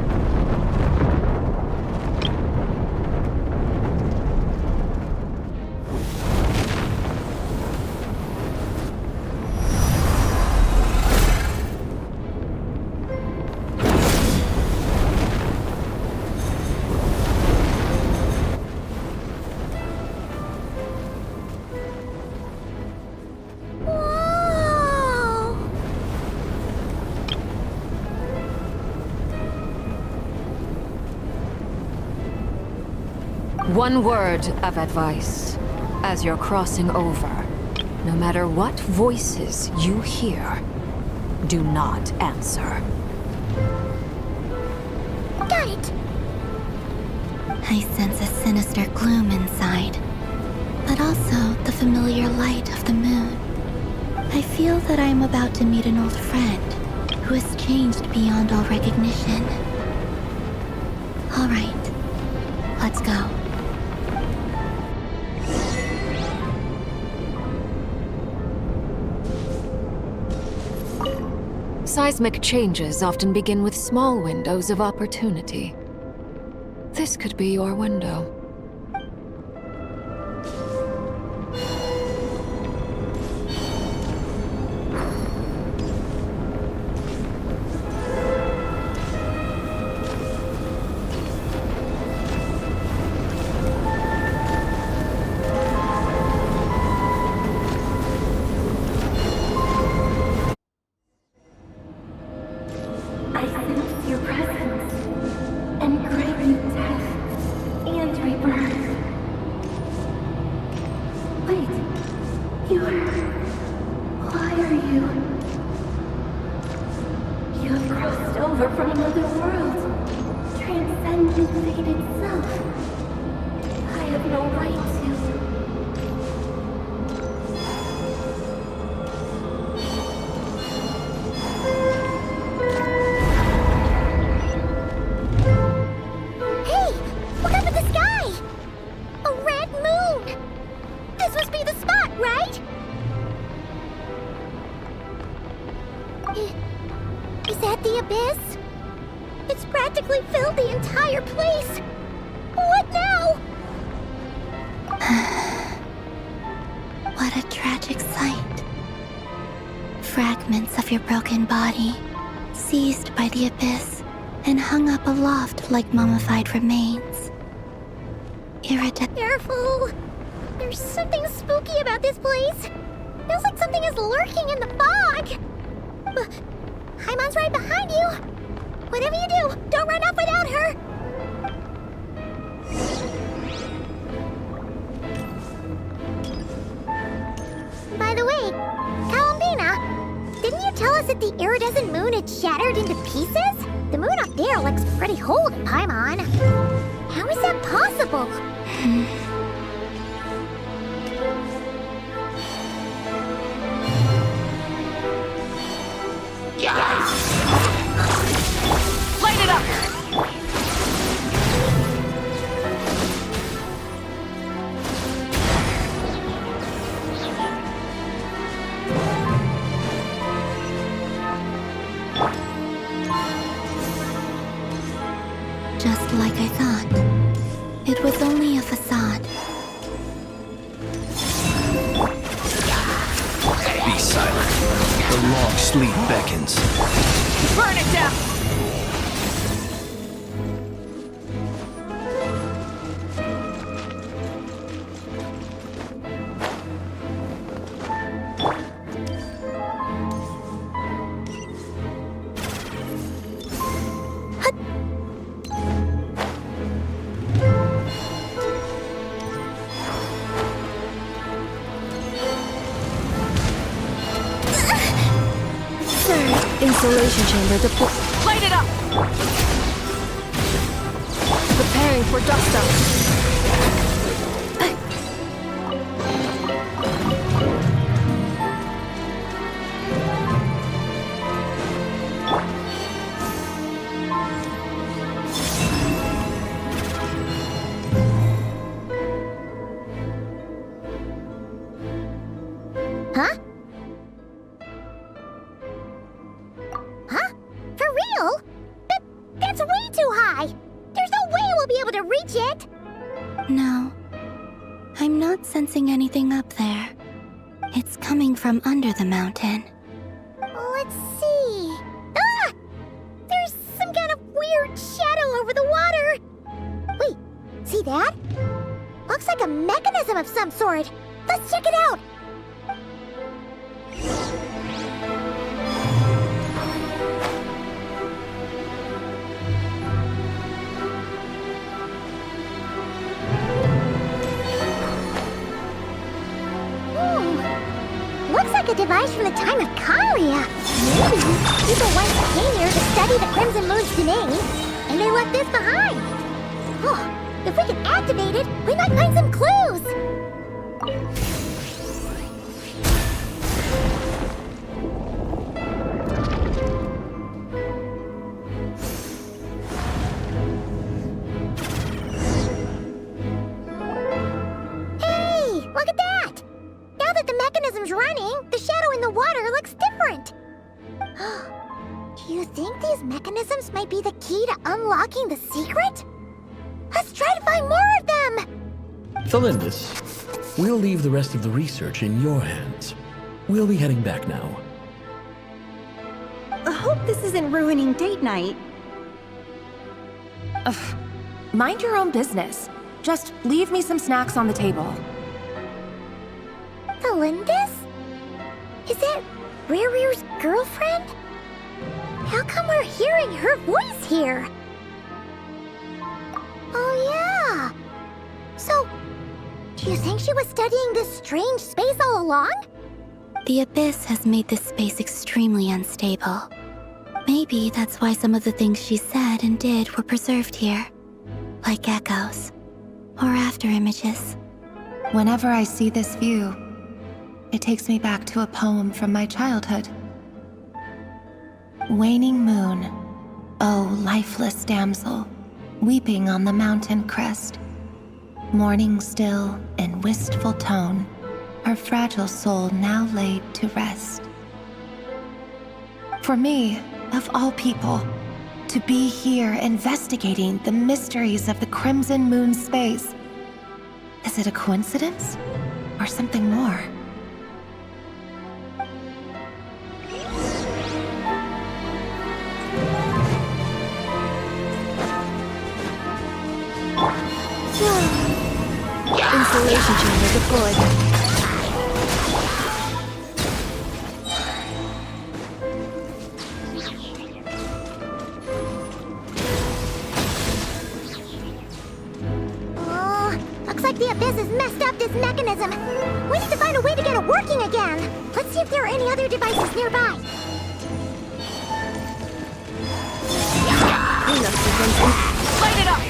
One word of advice. As you're crossing over, no matter what voices you hear, do not answer. Got it. I sense a sinister gloom inside, but also the familiar light of the moon. I feel that I am about to meet an old friend who has changed beyond all recognition. All right, let's go. Seismic changes often begin with small windows of opportunity. This could be your window. I sense your presence and crave death and rebirth. Wait, why are you? You have crossed over from another world, transcended fate itself. I have no right to. Hey! Look up at the sky! A red moon! This must be the spot, right? Is that the abyss? It's practically filled the entire place! What now? What a tragic sight. Fragments of your broken body, seized by the abyss, and hung up aloft like mummified remains. Careful! There's something spooky about this place. Feels like something is lurking in the fog. Haimon's right behind you. Whatever you do, don't run off without her. By the way, Kaombina, didn't you tell us that the iridescent moon had shattered into pieces? The moon up there looks pretty whole to Paimon. How is that possible? Light it up! Just like I thought. It was only a facade. Be silent. The long sleep beckons. Burn it down! Insulation chamber deployed. Light it up! Preparing for dust up. Huh? Huh? For real? That's way too high! There's no way we'll be able to reach it! No. I'm not sensing anything up there. It's coming from under the mountain. Let's see... Ah! There's some kind of weird shadow over the water! Wait, see that? Looks like a mechanism of some sort. Let's check it out! device from the time of Kalia. Maybe people once came here to study the Crimson Moon's domain, and they left this behind. Oh, if we can activate it, we might find some clues. Running, the shadow in the water looks different. Do you think these mechanisms might be the key to unlocking the secret? Let's try to find more of them! Thalindis, we'll leave the rest of the research in your hands. We'll be heading back now. I hope this isn't ruining date night. Ugh. Mind your own business. Just leave me some snacks on the table. Thalindis? Is that Rerear's girlfriend? How come we're hearing her voice here? Oh yeah! So, do you think she was studying this strange space all along? The Abyss has made this space extremely unstable. Maybe that's why some of the things she said and did were preserved here. Like echoes. Or after images. Whenever I see this view, it takes me back to a poem from my childhood. Waning moon, oh lifeless damsel, weeping on the mountain crest. Mourning still in wistful tone, her fragile soul now laid to rest. For me, of all people, to be here investigating the mysteries of the Crimson Moon space. Is it a coincidence? Or something more? Installation chamber deployed. Looks like the Abyss has messed up this mechanism. We need to find a way to get it working again. Let's see if there are any other devices nearby. Light it up!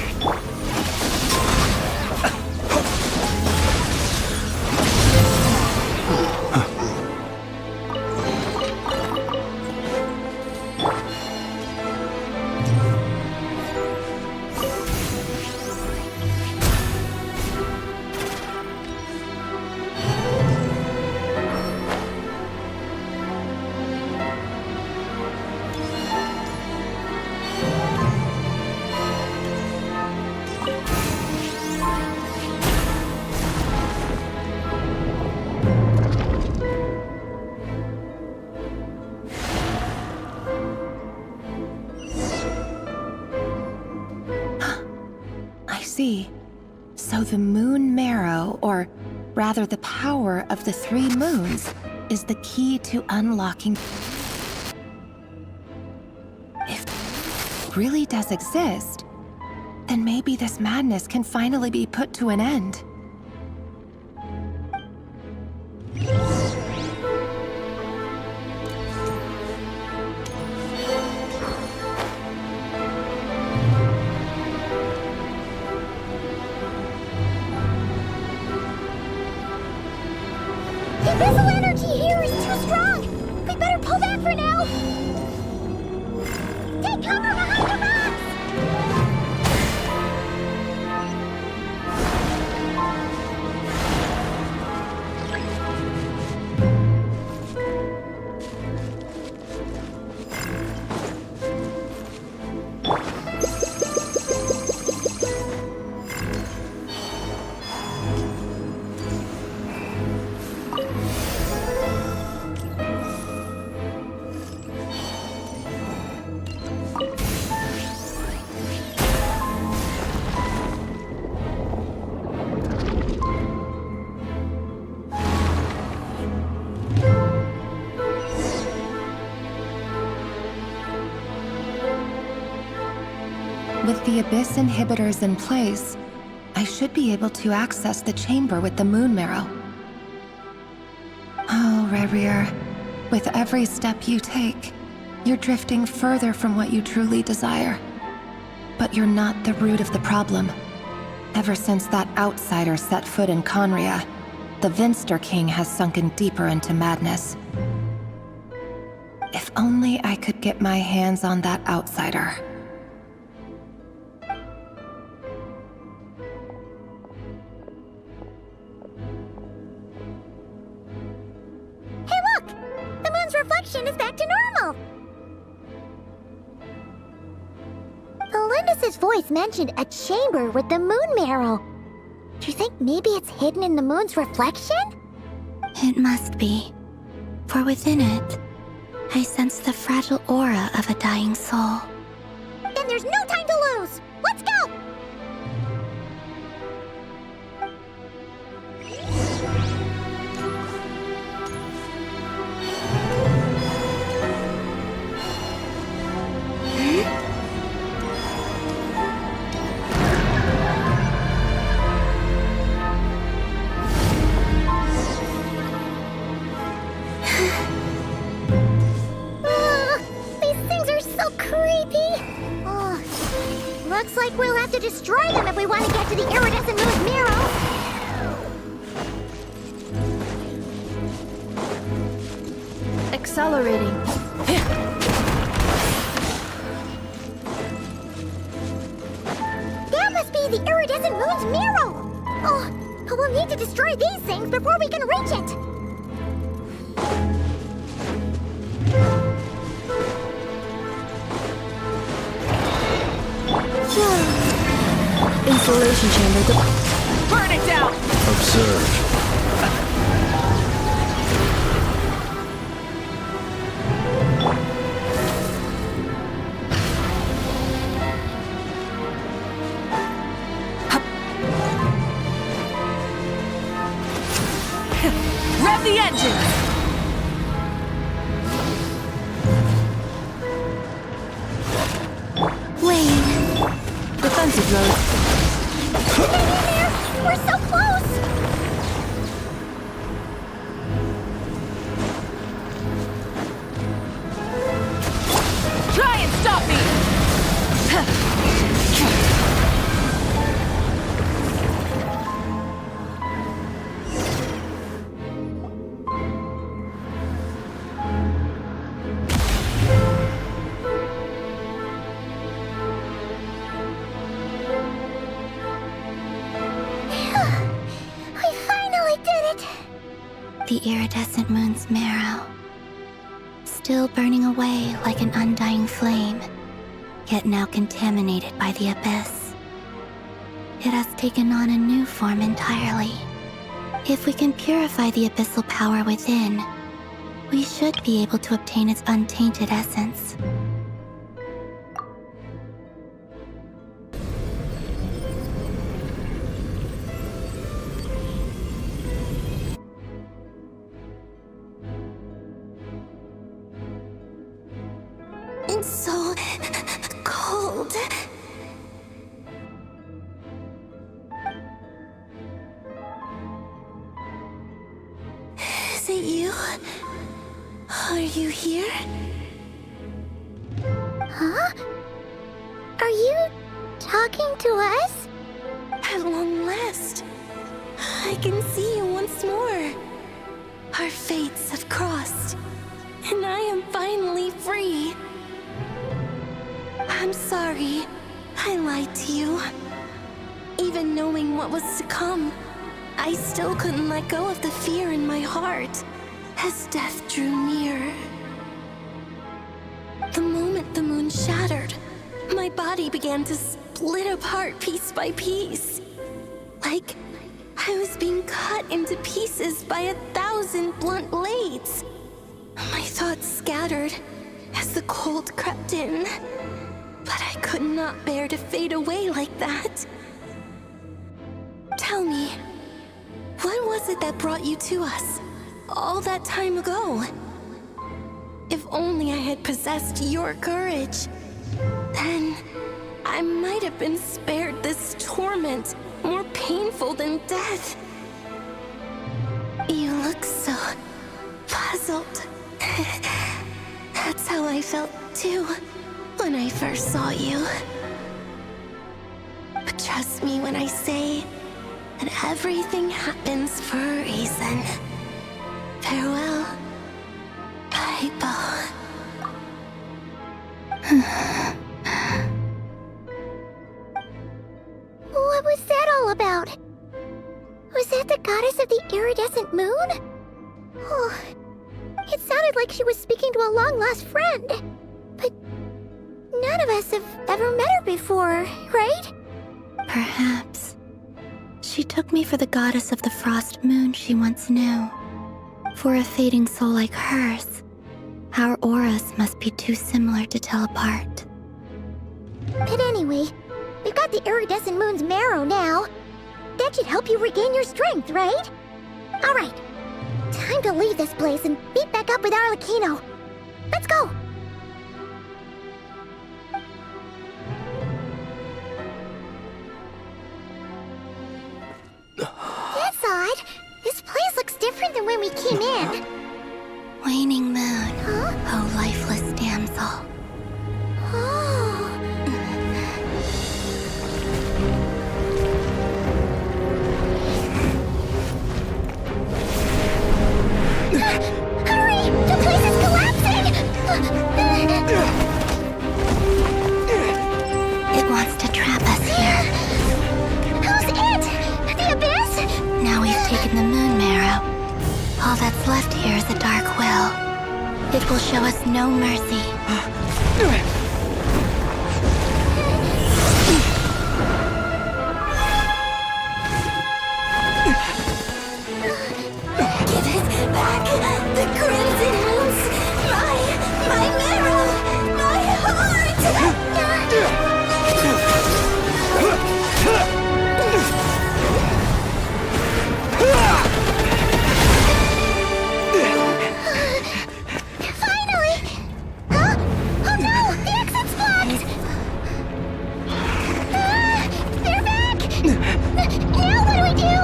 So the moon marrow, or rather the power of the 3 moons, is the key to unlocking. If it really does exist, then maybe this madness can finally be put to an end. The abyssal energy here is too strong! We better pull back for now! Take cover behind the rocks! With the Abyss inhibitors in place, I should be able to access the chamber with the moon marrow. Oh, Rerir, With every step you take, you're drifting further from what you truly desire. But you're not the root of the problem. Ever since that outsider set foot in Conria, the Vinster King has sunken deeper into madness. If only I could get my hands on that outsider. Hey look! The moon's reflection is back to normal! Melindis' voice mentioned a chamber with the moon marrow. Do you think maybe it's hidden in the moon's reflection? It must be. For within it, I sense the fragile aura of a dying soul. Then there's no time to lose! Let's go! Looks like we'll have to destroy them if we want to get to the iridescent moon's marrow. Accelerating. That must be the iridescent moon's marrow. Oh, but we'll need to destroy these things before we can reach it. Insulation chamber. Burn it down! Observe. Rev the engines! Defensive mode. Hang in there! We're so close! Try and stop me! The iridescent moon's marrow, still burning away like an undying flame, yet now contaminated by the abyss. It has taken on a new form entirely. If we can purify the abyssal power within, we should be able to obtain its untainted essence. It's so cold. Is it you? Are you here? Huh? Are you talking to us? At long last, I can see you once more. Our fates have crossed, and I am finally free. I'm sorry, I lied to you. Even knowing what was to come, I still couldn't let go of the fear in my heart as death drew near. The moment the moon shattered, my body began to split apart piece by piece. Like I was being cut into pieces by 1,000 blunt blades. My thoughts scattered as the cold crept in. But I could not bear to fade away like that. Tell me, what was it that brought you to us all that time ago? If only I had possessed your courage, then I might have been spared this torment more painful than death. You look so puzzled That's how I felt too when I first saw you. But trust me when I say that everything happens for a reason. Farewell, Kaipo. What was that all about? Was that the goddess of the iridescent moon? Oh, it sounded like she was speaking to a long-lost friend. But none of us have ever met her before, right? Perhaps. She took me for the goddess of the frost moon she once knew. For a fading soul like hers, our auras must be too similar to tell apart. But anyway, we've got the iridescent moon's marrow now. That should help you regain your strength, right? Alright, time to leave this place and meet back up with Arlecchino. Let's go! That's odd. This place looks different than when we came in. Waning moon, oh lifeless damsel. Oh. Hurry! The place is collapsing! It wants to trap us here. Who's it? The Abyss? Now we've taken the moon marrow. All that's left here is a dark will. It will show us no mercy. Give it back! The crimson moons! My marrow! My heart! Finally! Huh? Oh no! The exit's blocked! They're back! Now what do we do?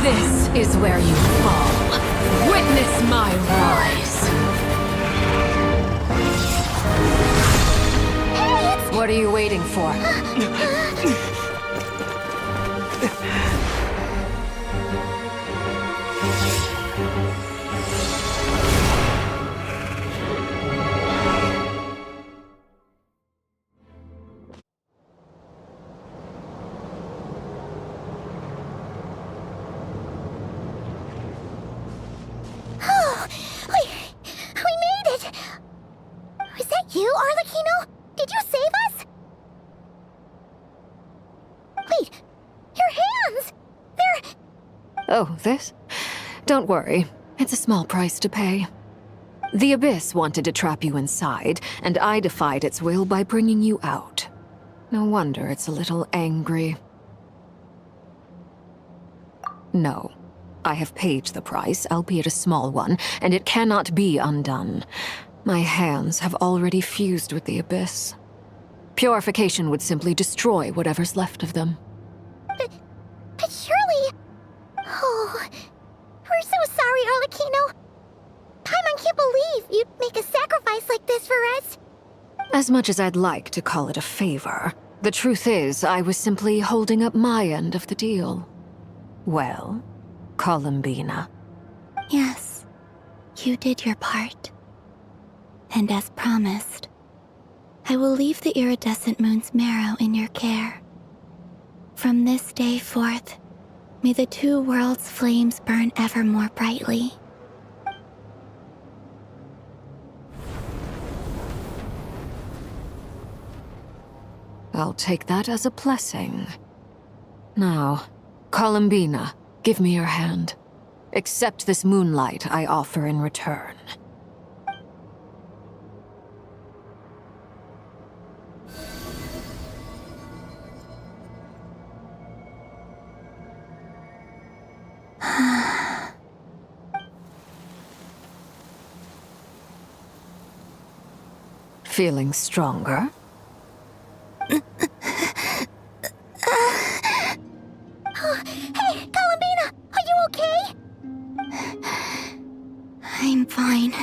This is where you fall. Witness my rise. Hey, What are you waiting for? Oh, we made it! Was that you, Arlecchino? Did you save us? Wait, your hands! They're... Oh, this? Don't worry. It's a small price to pay. The Abyss wanted to trap you inside, and I defied its will by bringing you out. No wonder it's a little angry. No. I have paid the price, albeit a small one, and it cannot be undone. My hands have already fused with the Abyss. Purification would simply destroy whatever's left of them. But surely... Oh, we're so sorry, Arlecchino. Paimon can't believe you'd make a sacrifice like this for us. As much as I'd like to call it a favor, the truth is I was simply holding up my end of the deal. Well, Columbina. Yes, you did your part. And as promised, I will leave the iridescent moon's marrow in your care. From this day forth, may the two worlds' flames burn ever more brightly. I'll take that as a blessing. Now, Columbina, give me your hand. Accept this moonlight I offer in return. Feeling stronger? Hey, Columbina, are you okay? I'm fine.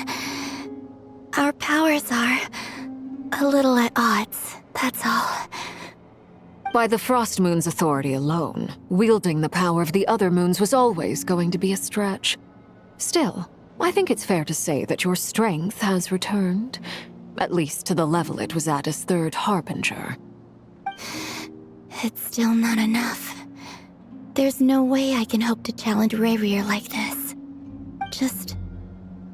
By the Frost Moon's authority alone, wielding the power of the other moons was always going to be a stretch. Still, I think it's fair to say that your strength has returned, at least to the level it was at as Third Harbinger. It's still not enough. There's no way I can hope to challenge Rayrir like this. Just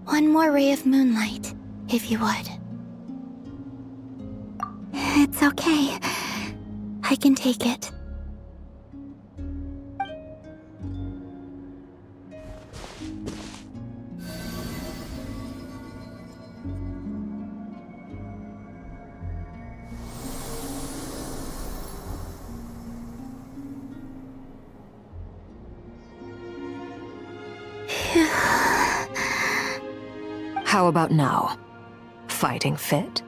one more ray of moonlight, if you would. It's okay. I can take it. How about now? Fighting fit?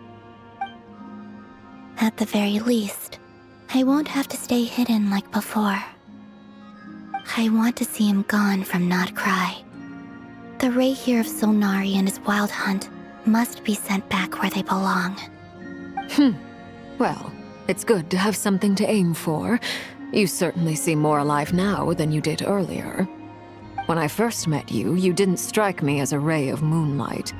At the very least, I won't have to stay hidden like before. I want to see him gone from Not Cry. The Rayheer of Solnari and his wild hunt must be sent back where they belong. Well, it's good to have something to aim for. You certainly seem more alive now than you did earlier. When I first met you, you didn't strike me as a ray of moonlight.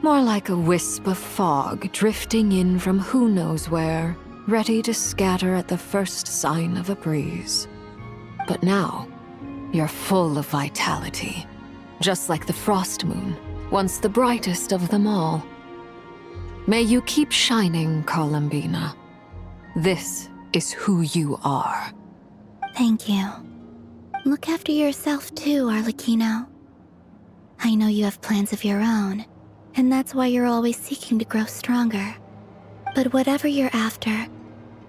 More like a wisp of fog drifting in from who knows where, ready to scatter at the first sign of a breeze. But now, you're full of vitality. Just like the Frost Moon, once the brightest of them all. May you keep shining, Columbina. This is who you are. Thank you. Look after yourself too, Arlecchino. I know you have plans of your own, and that's why you're always seeking to grow stronger. But whatever you're after,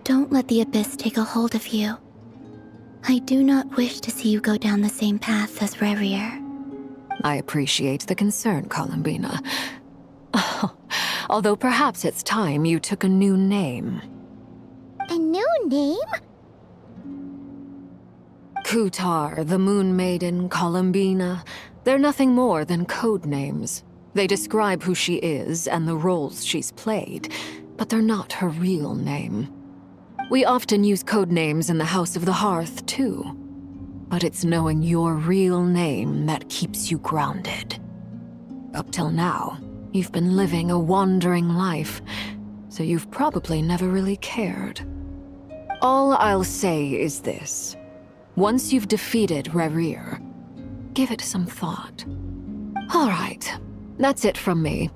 don't let the Abyss take a hold of you. I do not wish to see you go down the same path as Rayrir. I appreciate the concern, Columbina. Although perhaps it's time you took a new name. A new name? Kutar, the Moon Maiden, Columbina, they're nothing more than code names. They describe who she is and the roles she's played, but they're not her real name. We often use code names in the House of the Hearth, too. But it's knowing your real name that keeps you grounded. Up till now, you've been living a wandering life, so you've probably never really cared. All I'll say is this. Once you've defeated Rayrir, give it some thought. All right, that's it from me.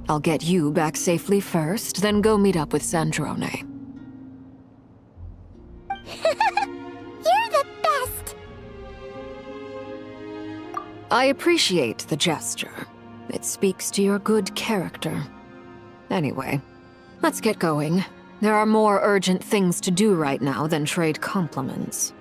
I'll get you back safely first, then go meet up with Sandrone. You're the best! I appreciate the gesture. It speaks to your good character. Anyway, let's get going. There are more urgent things to do right now than trade compliments.